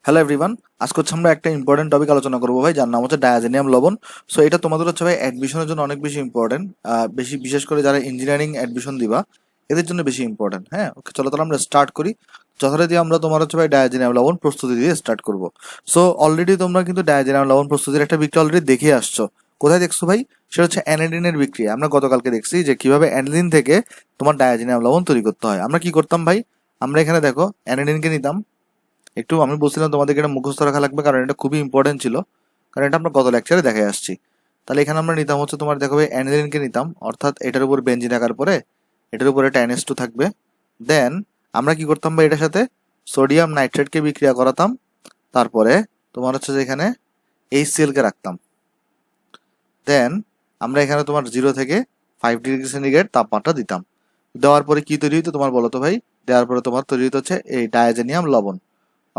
Hello everyone, আজকে হচ্ছে আমরা একটা ইম্পর্টেন্ট টপিক আলোচনা করবো ভাই, যার নাম হচ্ছে ডায়াজেনিয়াম লবণ। সো এটা তোমাদের হচ্ছে ভাই অ্যাডমিশনের জন্য অনেক বেশি ইম্পর্টেন্ট, বেশি বিশেষ করে যারা ইঞ্জিনিয়ারিং অ্যাডমিশন দিবা এদের জন্য বেশি ইম্পর্টেন্ট। হ্যাঁ, ওকে, চলো তাহলে আমরা স্টার্ট করি। যথারীতি আমরা তোমার হচ্ছে ভাই ডায়াজেনিয়াম লবণ প্রস্তুতি দিয়ে স্টার্ট করবো। সো অলরেডি তোমরা কিন্তু ডায়াজেনিয়াম লবণ প্রস্তুতির একটা বিক্রিয়া অলরেডি দেখে আসছো। কোথায় দেখছো ভাই? সেটা হচ্ছে অ্যানাডিনের বিক্রিয়া। আমরা গতকালকে দেখছি যে কিভাবে অ্যানাডিন থেকে তোমার ডায়াজেনিয়াম লবণ তৈরি করতে হয়। আমরা কি করতাম ভাই? আমরা এখানে দেখো অ্যানাডিনকে নিতাম। একটু আমি বলছিলাম তোমাদেরকে এটা মুখস্থ রাখা লাগবে, কারণ এটা খুবই ইম্পর্টেন্ট ছিল, কারণ এটা আমরা গত লেকচারে দেখে আসছি। তাহলে এখানে আমরা নিতাম হচ্ছে তোমার দেখো অ্যানিলিনকে নিতাম, অর্থাৎ এটার উপর বেঞ্জিন রাখার পরে এটার উপরে একটা NH2 থাকবে। দেন আমরা কি করতাম ভাই, এটার সাথে সোডিয়াম নাইট্রেটকে বিক্রিয়া করাতাম। তারপরে তোমার হচ্ছে যে এখানে HCl কে রাখতাম। দেন আমরা এখানে তোমার 0 থেকে 5 ডিগ্রি সেন্টিগ্রেড তাপমাত্রা দিতাম। দেওয়ার পরে কি তৈরি হইতো তোমার বলো তো ভাই? দেওয়ার পরে তোমার তৈরি হতো হচ্ছে এই ডায়াজেনিয়াম লবণ।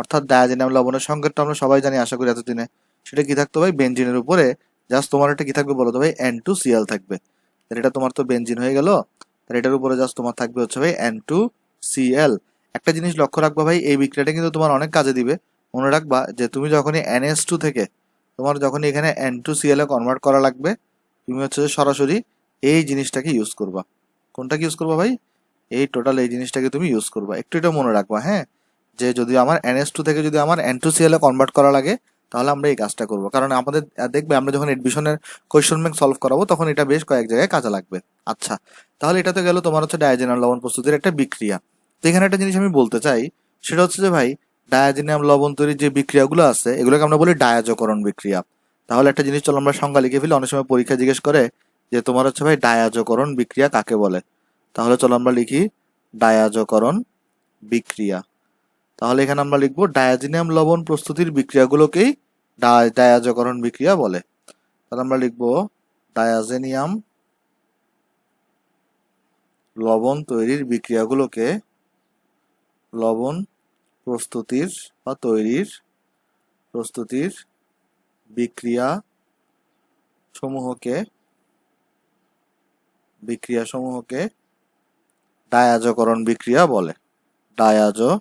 অর্থাৎ ডায়াজেনিয়াম লবণের সংকেতটা আমরা সবাই জানি আশা করি এতদিনে। সেটা কি থাকতো ভাই? বেঞ্জিনের উপরে জাস্ট তোমার একটা কি থাকবে বলো তো ভাই? N2Cl থাকবে। তাহলে এটা তোমার তো বেঞ্জিন হয়ে গেল। তাহলে এটার উপরে জাস্ট তোমার থাকবে হচ্ছে ভাই N2Cl। একটা জিনিস লক্ষ্য রাখবা ভাই, এই বিক্রিয়াটা কিন্তু তোমার অনেক কাজে দিবে। মনে রাখবা যে তুমি যখনই NH2 থেকে তোমার যখনই এখানে N2Cl এ কনভার্ট করা লাগবে, তুমি হচ্ছে যে সরাসরি এই জিনিসটাকে ইউজ করবা। কোনটাকে ইউজ করবা ভাই? এই টোটাল এই জিনিসটাকে তুমি ইউজ করবা। একটু এটা মনে রাখবা, হ্যাঁ, যে যদি আমার NH2 থেকে যদি আমার N2Cl এ কনভার্ট করা লাগে, তাহলে আমরা এই কাজটা করব। কারণ আমাদের দেখবে আমরা যখন এডমিশনের কোয়েশ্চন ব্যাংক সলভ করাবো তখন এটা বেশ কয়েক জায়গায় কাজে লাগবে। আচ্ছা, তাহলে এটা তো গেল তোমার হচ্ছে ডায়াজেনিয়াম লবণ প্রস্তুতির একটা বিক্রিয়া। তো এখানে একটা জিনিস আমি বলতে চাই, সেটা হচ্ছে যে ভাই ডায়াজেনিয়াম লবণ তৈরির যে বিক্রিয়াগুলো আছে এগুলোকে আমরা বলি ডায়াজকরণ বিক্রিয়া। তাহলে একটা জিনিস চলো আমরা সংজ্ঞা লিখে ফেলি, অনেক সময় পরীক্ষা জিজ্ঞেস করে যে তোমার হচ্ছে ভাই ডায়াজকরণ বিক্রিয়া কাকে বলে। তাহলে চলো আমরা লিখি ডায়াজকরণ বিক্রিয়া। তাহলে এখানে আমরা লিখবো ডায়াজিনিয়াম লবণ প্রস্তুতির বিক্রিয়াগুলোকেই ডায়াজকরণ বিক্রিয়া বলে। তাহলে আমরা লিখবো ডায়াজেনিয়াম লবণ তৈরির বিক্রিয়াগুলোকে লবণ প্রস্তুতির বা প্রস্তুতির বিক্রিয়া সমূহকে ডায়াজকরণ বিক্রিয়া বলে। ডায়াজকরণ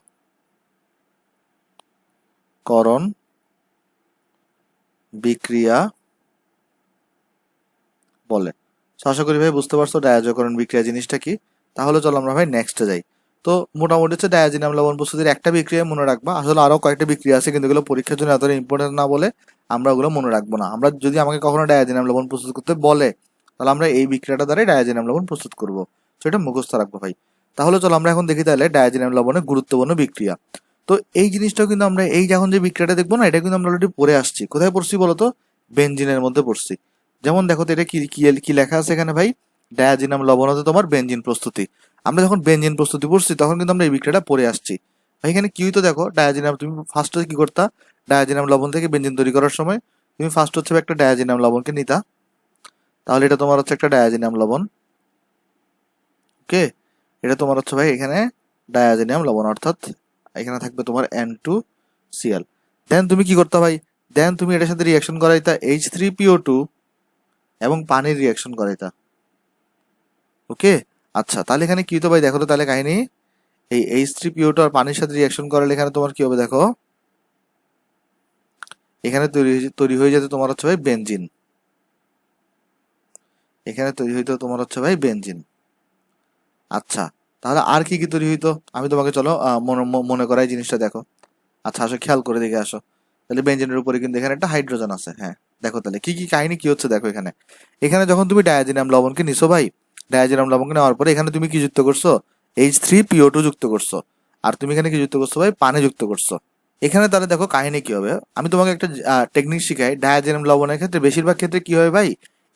বিক্রিয়া বলে। আশা করি ভাই বুঝতে পারছো ডায়াজকরণ বিক্রিয়া জিনিসটা কি। তাহলে চলো আমরা ভাই নেক্সটে যাই। তো মোটামুটি হচ্ছে ডায়াজিনাম লবণ প্রস্তুতির একটা বিক্রিয়া মনে রাখবা। আসলে আরো কয়েকটা বিক্রিয়া আছে, কিন্তু এগুলো পরীক্ষার জন্য এতটা ইম্পর্টেন্ট না বলে আমরা ওগুলো মনে রাখবো না। আমরা যদি আমাকে কখনো ডায়াজিনাম লবণ প্রস্তুত করতে বলে, তাহলে আমরা এই বিক্রিয়াটা দ্বারাই ডায়াজিনাম লবণ প্রস্তুত করবো। তো এটা মুখস্থ রাখবো ভাই। তাহলে চলো আমরা এখন দেখি তাহলে ডায়াজিনাম লবণের গুরুত্বপূর্ণ বিক্রিয়া। তো এই জিনিসটাও কিন্তু আমরা এই যখন যে বিক্রিয়াটা দেখবো না, এটা কিন্তু আমরা অলরেডি পড়ে আসছি। কোথায় পড়ছি বলতো? বেঞ্জিনের মধ্যে পড়ছি। যেমন দেখো তো এটা কি কি কি লেখা আছে এখানে ভাই? ডায়াজিনাম লবণ হতে তোমার বেঞ্জিন প্রস্তুতি। আমরা যখন বেঞ্জিন প্রস্তুতি পড়ছি তখন কিন্তু আমরা এই বিক্রিয়াটা পড়ে আসছি। ভাই এখানে কি হইতো দেখো, ডায়াজিনাম তুমি ফার্স্টে কি করতা? ডায়াজিনাম লবণ থেকে বেঞ্জিন তৈরি করার সময় তুমি ফার্স্ট হচ্ছে একটা ডায়াজিনাম লবণকে নিতা। তাহলে এটা তোমার হচ্ছে একটা ডায়াজিনাম লবণ। ওকে, এটা তোমার হচ্ছে ভাই এখানে ডায়াজিনাম লবণ, অর্থাৎ এখানে থাকবে তোমার N2Cl। দেন তুমি কি করতা ভাই? দেন তুমি এটার সাথে রিয়াকশন করাইতা H3PO2 এবং পানির রিয়াকশন করাইতা। ওকে, আচ্ছা, তাহলে এখানে কি হতো ভাই? দেখো তো তাহলে কাহিনী, এই H3PO2 আর পানির সাথে রিয়াকশন করালে এখানে তোমার কি হবে দেখো, এখানে তৈরি হয়ে যেত তোমার হচ্ছে ভাই বেনজিন। এখানে তৈরি হইতো তোমার হচ্ছে ভাই বেনজিন। আচ্ছা, তাহলে আর কি কি তৈরি হইতো আমি তোমাকে চলো মনে করাই জিনিসটা দেখো। আচ্ছা, আসো খেয়াল করে দেখে আসো। তাহলে বেঞ্জিনের উপরে কিন্তু এখানে একটা হাইড্রোজেন আছে। হ্যাঁ, দেখো তাহলে কি কি কাহিনী কি হচ্ছে দেখো এখানে। এখানে যখন তুমি ডায়াজিনাম লবণকে নিছো ভাই, ডায়াজিনাম লবণকে নেওয়ার পরে এখানে তুমি কি যুক্ত করছো? H3PO2 যুক্ত করছো। আর তুমি এখানে কি যুক্ত করছো ভাই? পানি যুক্ত করছো। এখানে তাহলে দেখো কাহিনী কি হবে। আমি তোমাকে একটা টেকনিক শিখাই। ডায়াজিনাম লবণের ক্ষেত্রে বেশিরভাগ ক্ষেত্রে কি হয় ভাই,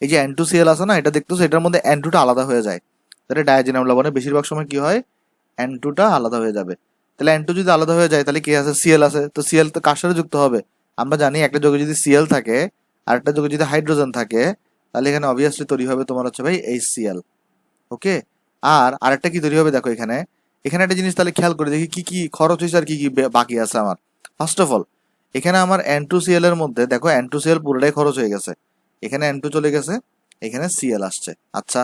এই যে N2Cl আছে না, এটা দেখতেছো এটার মধ্যে N2টা আলাদা হয়ে যায়। তাহলে ডায়াজিনাম লবণে বেশিরভাগ সময় কি হয়? N2টা আলাদা হয়ে যাবে। তাহলে N2 যদি আলাদা হয়ে যায় তাহলে কি আছে? Cl আছে। তো Cl তো কার সাথে যুক্ত হবে? আমরা জানি একটা যৌগে যদি Cl থাকে আর একটা যৌগে যদি হাইড্রোজেন থাকে, তাহলে এখানে অবভিয়াসলি তৈরি হবে তোমার হচ্ছে ভাই HCl। ওকে, আর আরেকটা কি তৈরি হবে দেখো এখানে। এখানে একটা জিনিস তাহলে খেয়াল করে দেখি কি কি খরচ হয়েছে আর কি কি বাকি আছে আমার। ফার্স্ট অফ অল, এখানে আমার N2Cl এর মধ্যে দেখো N2Cl পুরোটাই খরচ হয়ে গেছে। এখানে N2 চলে গেছে, এখানে Cl আসছে। আচ্ছা,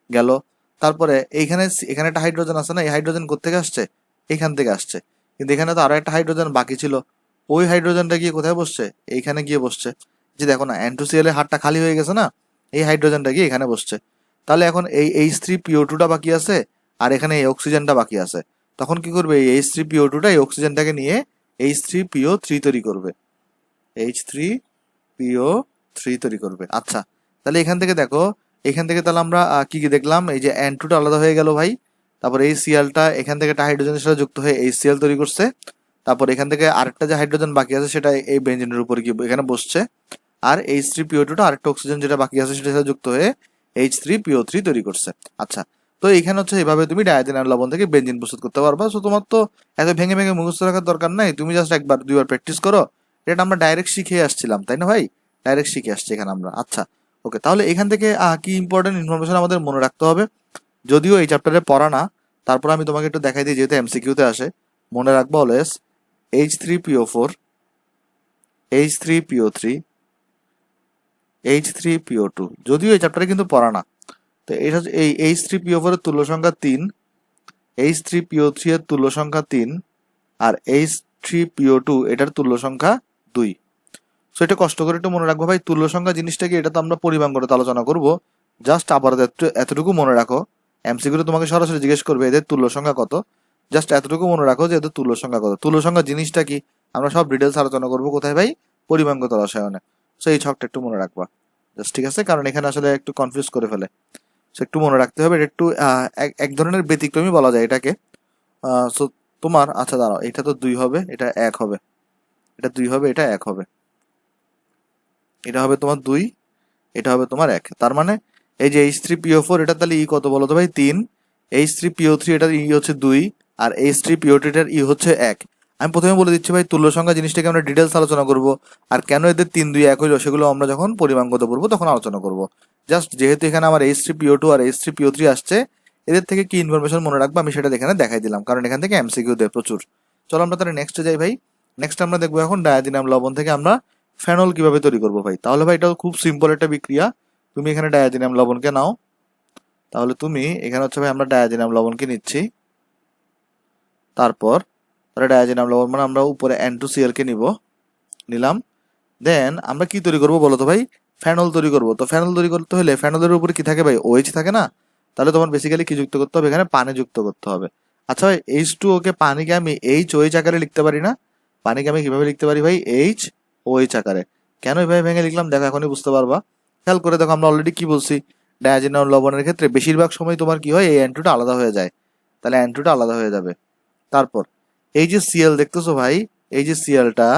গেল। তারপরে এখানে একটা হাইড্রোজেন আছে না, এই হাইড্রোজেন কোত্থেকে আসছে? এখান থেকে আসছে। কিন্তু এখানে তো আরো একটা হাইড্রোজেন বাকি ছিল, ওই হাইড্রোজেনটা গিয়ে কোথায় বসছে? এইখানে গিয়ে বসছে। যে দেখো না N2Cl এর হারটা খালি হয়ে গেছে না, এই হাইড্রোজেনটা গিয়ে এখানে বসছে। তাহলে এখন এই H3PO2টা বাকি আছে, আর এখানে এই অক্সিজেনটা বাকি আছে। তখন কি করবে? এই H3PO2টা এই অক্সিজেনটাকে নিয়ে H3PO3 তৈরি করবে, H3PO3 তৈরি করবে। আচ্ছা, তাহলে এখান থেকে দেখো, এখান থেকে তাহলে আমরা কি কি দেখলাম? এই যে N2টা আলাদা হয়ে গেল ভাই, তারপর এই Clটা এখান থেকে একটা হাইড্রোজেনের সাথে যুক্ত হয়ে HCl তৈরি করছে। তারপর এখান থেকে আরেকটা যে হাইড্রোজেন বাকি আছে সেটা এই বেঞ্জিনের উপরে কি এখানে বসছে, আর H3PO2টা আরেকটা অক্সিজেন যেটা বাকি আছে সেটার সাথে যুক্ত হয়ে H3PO3 তৈরি করছে। আচ্ছা, তো এখানে হচ্ছে এইভাবে তুমি ডায়াজিনাম লবণ থেকে বেঞ্জিন প্রস্তুত করতে পারবা। সো তোমার তো এত ভেঙে ভেঙে মুখস্থ রাখার দরকার নাই, তুমি জাস্ট একবার দুইবার প্র্যাকটিস করো। এটা আমরা ডাইরেক্ট শিখে আসছিলাম, তাই না ভাই? ডাইরেক্ট শিখে আসছি এখানে আমরা। আচ্ছা, ওকে, তাহলে এখান থেকে কি ইম্পর্টেন্ট ইনফরমেশন আমাদের মনে রাখতে হবে? যদিও এই চ্যাপ্টারে পড়া না, তারপর আমি তোমাকে একটু দেখাই দিই, যেহেতু এমসিকিউতে আসে। মনে রাখবো অলওয়েজ H3PO4, H3PO3, H3PO2, যদিও এই চ্যাপ্টারে কিন্তু পড়া না। তো এটা হচ্ছে এই H3PO4 এর তুল্য সংখ্যা 3, H3PO3 এর তুল্য সংখ্যা 3, আর H3PO2 এটার তুল্য সংখ্যা 2। সো এটা কষ্ট করে একটু মনে রাখবো ভাই। তুল্য সংখ্যা জিনিসটাকে এটা তো আমরা পরিমাণগত আলোচনা করব। জাস্ট আবার এতটুকু মনে রাখো, এমসিকিউ তোমাকে সরাসরি জিজ্ঞেস করবে এদের তুল্য সংখ্যা কত। জাস্ট এতটুকু মনে রাখো যে এদের তুল্য সংখ্যা কত। তুল্য সংখ্যা জিনিসটা কি আমরা সব ডিটেলস আলোচনা করবো কোথায় ভাই? পরিমাণগত রসায়নে। সো এই ছকটা একটু মনে রাখবা জাস্ট, ঠিক আছে? কারণ এখানে আসলে একটু কনফিউজ করে ফেলে। সো একটু মনে রাখতে হবে। এটা একটু এক ধরনের ব্যতিক্রমী বলা যায় এটাকে। সো তোমার, আচ্ছা দাঁড়াও, এটা তো 2 হবে, এটা 1 হবে, এটা 2 হবে, এটা 1 হবে, এটা হবে তোমার 2, এটা হবে তোমার 1। তার মানে এই যে H3PO4 এটা তাহলে ই কত বলো তো ভাই? 3। H3PO3 এটার ই হচ্ছে 2, আর H3PO2 এটার ই হচ্ছে 1। আমি প্রথমে বলে দিচ্ছি ভাই, তুল্য সংখ্যা জিনিসটাকে আমরা ডিটেলস আলোচনা করব, আর কেন এদের 3 2 1 হইলো সেগুলো আমরা যখন পরিমাণগত করবো তখন আলোচনা করব। জাস্ট যেহেতু এখানে আমার H3PO2 আর H3PO3 আসছে, এদের থেকে কি ইনফরমেশন মনে রাখবো আমি সেটা এখানে দেখাই দিলাম, কারণ এখান থেকে এমসিকিউ দেয় প্রচুর। চলো আমরা তাহলে নেক্সটে যাই ভাই। নেক্সট আমরা দেখবো এখন ডায়াজিনাম লবণ থেকে আমরা ফেনল কিভাবে তৈরি করবো ভাই। তাহলে ভাই এটা খুব সিম্পল একটা বিক্রিয়া। তুমি এখানে ডায়াজিনাম লবণকে নাও, তাহলে তুমি এখানে হচ্ছে ভাই আমরা ডায়াজিনাম লবণকে নিচ্ছি। তারপর ডায়াজিনাম লবণ মানে আমরা উপরে N2Cl কে নিলাম। দেন আমরা কি তৈরি করবো বলো তো ভাই? ফেনল তৈরি করবো। তো ফেনল তৈরি করতে হলে ফেনলের উপরে কি থাকে ভাই? OH থাকে না? তাহলে তোমার বেসিক্যালি কি যুক্ত করতে হবে? এখানে পানি যুক্ত করতে হবে। আচ্ছা ভাই, H2O কে পানিকে আমি HOH আকারে লিখতে পারি না? পানিকে আমি কিভাবে লিখতে পারি ভাই? HOH আকারে। কেন এভাবে ভেঙে লিখলাম দেখো, এখনই বুঝতে পারবা। খেয়াল করে দেখো, আমরা অলরেডি কি বলছি? ডায়াজিনাম লবণের ক্ষেত্রে বেশিরভাগ সময় তোমার কি হয়? এই N2টা আলাদা হয়ে যায়। তাহলে N2টা আলাদা হয়ে যাবে। তারপর এই যে Cl দেখতেছো ভাই, এই যে Clটা,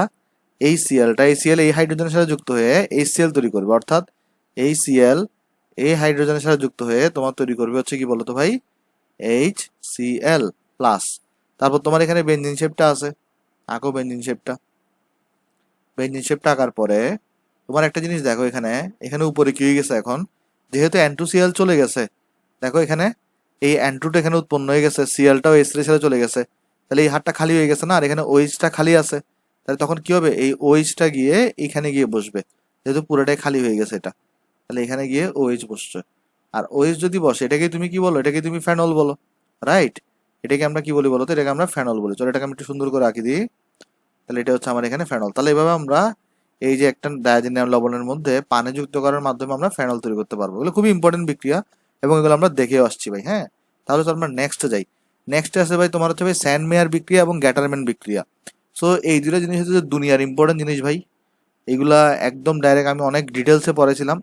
এই Cl এই হাইড্রোজেনের সাথে যুক্ত হয়ে HCl তৈরি করবে, অর্থাৎ এই Cl এই হাইড্রোজেনের সাথে যুক্ত হয়ে তোমার তৈরি করবে হচ্ছে কি বলতো ভাই? HCl plus. তারপর তোমার এখানে বেঞ্জিন শেপটা আছে, আঁকো বেঞ্জিন শেপটা। বেঞ্জিন শেপটা আঁকার পরে তোমার একটা জিনিস দেখো, এখানে এখানে উপরে কি হয়ে গেছে এখন? যেহেতু N2Cl চলে গেছে, দেখো এখানে এই N2টা এখানে উৎপন্ন হয়ে গেছে, Clটাও H3 সাথে চলে গেছে, তাহলে এই হারটা খালি হয়ে গেছে না, আর এখানে OH-টা খালি আছে। তাহলে তখন কি হবে? এই OH-টা গিয়ে এখানে গিয়ে বসবে, যেহেতু পুরোটাই খালি হয়ে গেছে এটা। তাহলে এখানে গিয়ে OH বসছে। আর OH যদি বসে, এটাকে তুমি কি বলো? এটাকে তুমি ফেনল বলো, রাইট? এটাকে আমরা কি বলি বলো তো? এটাকে আমরা ফেনল বলি। চলো এটাকে আমি একটু সুন্দর করে আঁকি দিই। তাহলে এটা হচ্ছে আমার এখানে ফেনল। তাহলে এভাবে আমরা এই যে একটা ডায়াজিনাম লবণের মধ্যে পানি যুক্ত করার মাধ্যমে আমরা ফেনল তৈরি করতে পারবো। এগুলো খুবই ইম্পর্টেন্ট বিক্রিয়া এবং এগুলো আমরা দেখেও আসছি ভাই। হ্যাঁ, তাহলে তো আমরা নেক্সটে যাই। নেক্সটে আছে ভাই তোমার হচ্ছে ভাই স্যান্ড মেয়ার বিক্রিয়া এবং গ্যাটারম্যান বিক্রিয়া। সো এই দুটো জিনিস হচ্ছে দুনিয়ার ইম্পর্টেন্ট জিনিস ভাই। এগুলা একদম ডাইরেক্ট আমি অনেক ডিটেলসে পড়েছিলাম।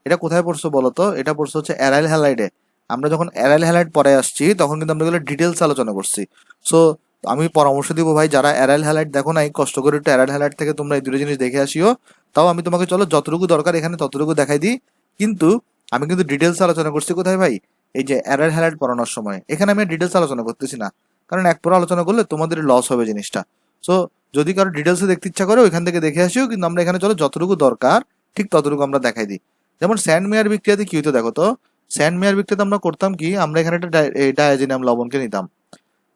এটা কোথায় পড়ছো বলো তো? এটা পড়ছো হচ্ছে অ্যারাইল হ্যালাইডে। আমরা যখন অ্যারাইল হ্যালাইড পরে আসছি তখন কিন্তু আমরা এগুলো ডিটেলস আলোচনা করছি। সো আমি পরামর্শ দিব ভাই, যারা অ্যারাইল হ্যালাইড দেখো নাই, কষ্ট করে একটু অ্যারাইল হ্যালাইড থেকে তোমরা এই দুটো জিনিস দেখে আসিও। তাও আমি তোমাকে চলো যতটুকু দরকার এখানে ততটুকু দেখাই দিই, কিন্তু আমি কিন্তু ডিটেলস আলোচনা করছি কোথায় ভাই? এই যে অ্যারাইল হ্যালাইড পড়ানোর সময়। এখানে আমি ডিটেলস আলোচনা করতেছি না, কারণ এক পরে আলোচনা করলে তোমাদের লস হবে জিনিসটা। সো যদি কারো ডিটেলসে দেখতে ইচ্ছা করে ওইখান থেকে দেখে আসিও, কিন্তু আমরা এখানে চলো যতটুকু দরকার ঠিক ততটুকু আমরা দেখাই দিই। যেমন স্যান্ড মেয়ার বিক্রিয়াতে কি হতো দেখো তো? স্যান্ড মেয়ার বিক্রিয়াতে আমরা করতাম কি? আমরা এখানে একটা ডায়াজিনাম লবণকে নিতাম।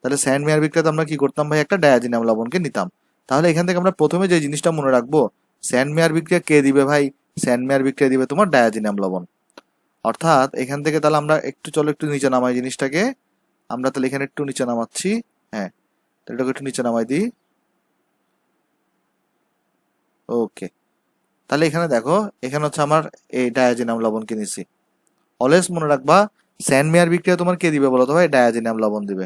তাহলে স্যান্ড মেয়ার বিক্রিয়াতে আমরা কি করতাম ভাই? একটা ডায়াজিনাম লবণকে নিতাম। তাহলে এখান থেকে আমরা প্রথমে যে জিনিসটা মনে রাখবো, স্যান্ড মেয়ার বিক্রিয়া কে দিবে ভাই? স্যান্ড মেয়ার বিক্রিয়া দিবে তোমার ডায়াজিনাম লবণ। অর্থাৎ এখান থেকে তাহলে আমরা একটু চলো একটু নিচে নামাই জিনিসটাকে। আমরা তাহলে এখানে একটু নিচে নামাচ্ছি। হ্যাঁ, তাহলে এটাকে একটু নিচে নামাই দিই। ওকে, তাহলে এখানে দেখো, এখানে হচ্ছে আমার এই ডায়াজিনাম লবণকে নিছি। অলওয়েজ মনে রাখবা, স্যান্ডমেয়ার বিক্রিয়া তোমার কে দিবে বলো তো ভাই? ডায়াজিনিয়াম লবণ দিবে,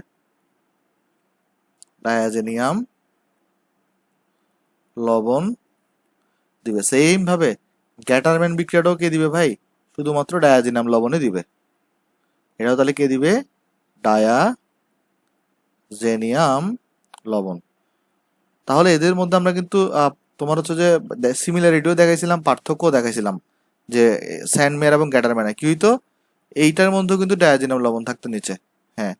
ডায়াজিনিয়াম লবণ দিবে। সেম ভাবে গ্যাটারম্যান বিক্রিয়াটাও কে দিবে ভাই? শুধুমাত্র ডায়াজিনাম লবণে দিবে। এটাও তাহলে কে দিবে? ডায়াজেনিয়াম লবণ। তাহলে এদের মধ্যে আমরা কিন্তু তোমার হচ্ছে যে সিমিলারিটিও দেখাইছিলাম, পার্থক্যও দেখাইছিলাম, যে স্যান্ডমেয়ার এবং গ্যাটারম্যানে কি হইতো, এইটার মধ্যেও কিন্তু ডায়াজিনাম লবণ থাকতো নিচে। হ্যাঁ,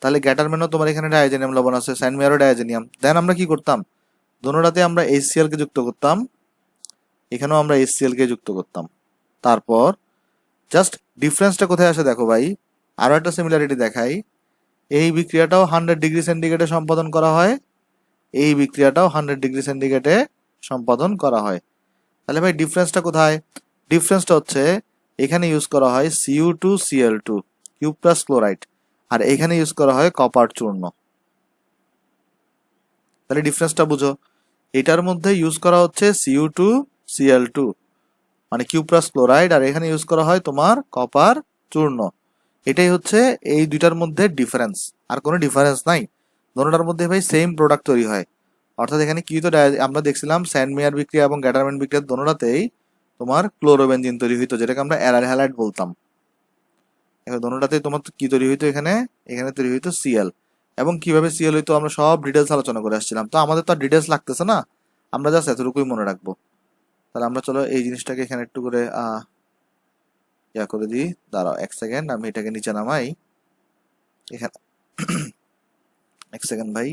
তাহলে গ্যাটারম্যানও তোমার এখানে ডায়াজিনিয়াম লবণ আছে, স্যান্ডমেয়ারও ডায়াজিনিয়াম। দেন আমরা কি করতাম, দোনোটাতে আমরা HCl কে যুক্ত করতাম, এখানেও আমরা HCl কে যুক্ত করতাম। তারপর জাস্ট ডিফারেন্সটা কোথায় আসে দেখো ভাই, আরো একটা সিমিলারিটি দেখাই। এই বিক্রিয়াটাও 100 ডিগ্রি সেন্টিগ্রেডে সম্পাদন করা হয়, এই বিক্রিয়াটাও 100 ডিগ্রি সেন্টিগ্রেডে সম্পাদন করা হয়। তাহলে ভাই ডিফারেন্সটা কোথায়? ডিফারেন্সটা হচ্ছে এখানে ইউজ করা হয় Cu2Cl2 কিউব প্লাস ক্লোরাইড, আর এখানে ইউজ করা হয় কপার চূর্ণ। তাহলে ডিফারেন্সটা বুঝো, এটার মধ্যে ইউজ করা হচ্ছে Cu2Cl2 মানে কিউব প্লাস ক্লোরাইড, আর এখানে ইউজ করা হয় তোমার কপার চূর্ণ। এটাই হচ্ছে এই দুইটার মধ্যে ডিফারেন্স, আর কোনো ডিফারেন্স নাই। দুটোটার মধ্যে ভাই সেম প্রোডাক্ট তৈরি হয়। অর্থাৎ এখানে কি তো আমরা দেখছিলাম স্যান্ডমেয়ার বিক্রিয়া এবং গ্যাটারম্যান বিক্রিয়া দোনোটাতেই তোমার ক্লোরোবেনজিন তৈরি হইতো, যেটাকে আমরা অ্যারাল হ্যালাইড বলতাম। এখন দোনোটাতেই তোমার কি তৈরি হইতো, এখানে এখানে তৈরি হইতো Cl। এবং কিভাবে Cl হইতো আমরা সব ডিটেলস আলোচনা করে আসছিলাম, তো আমাদের তো আর ডিটেলস লাগতেছে না, আমরা জাস্ট এতটুকুই মনে রাখবো। তাহলে আমরা চলো এই জিনিসটাকে এখানে একটু করে ইয়া করে দিই। দাঁড়াও 1 সেকেন্ড, আমি এটাকে নিচে নামাই এখানে। 1 সেকেন্ড ভাই।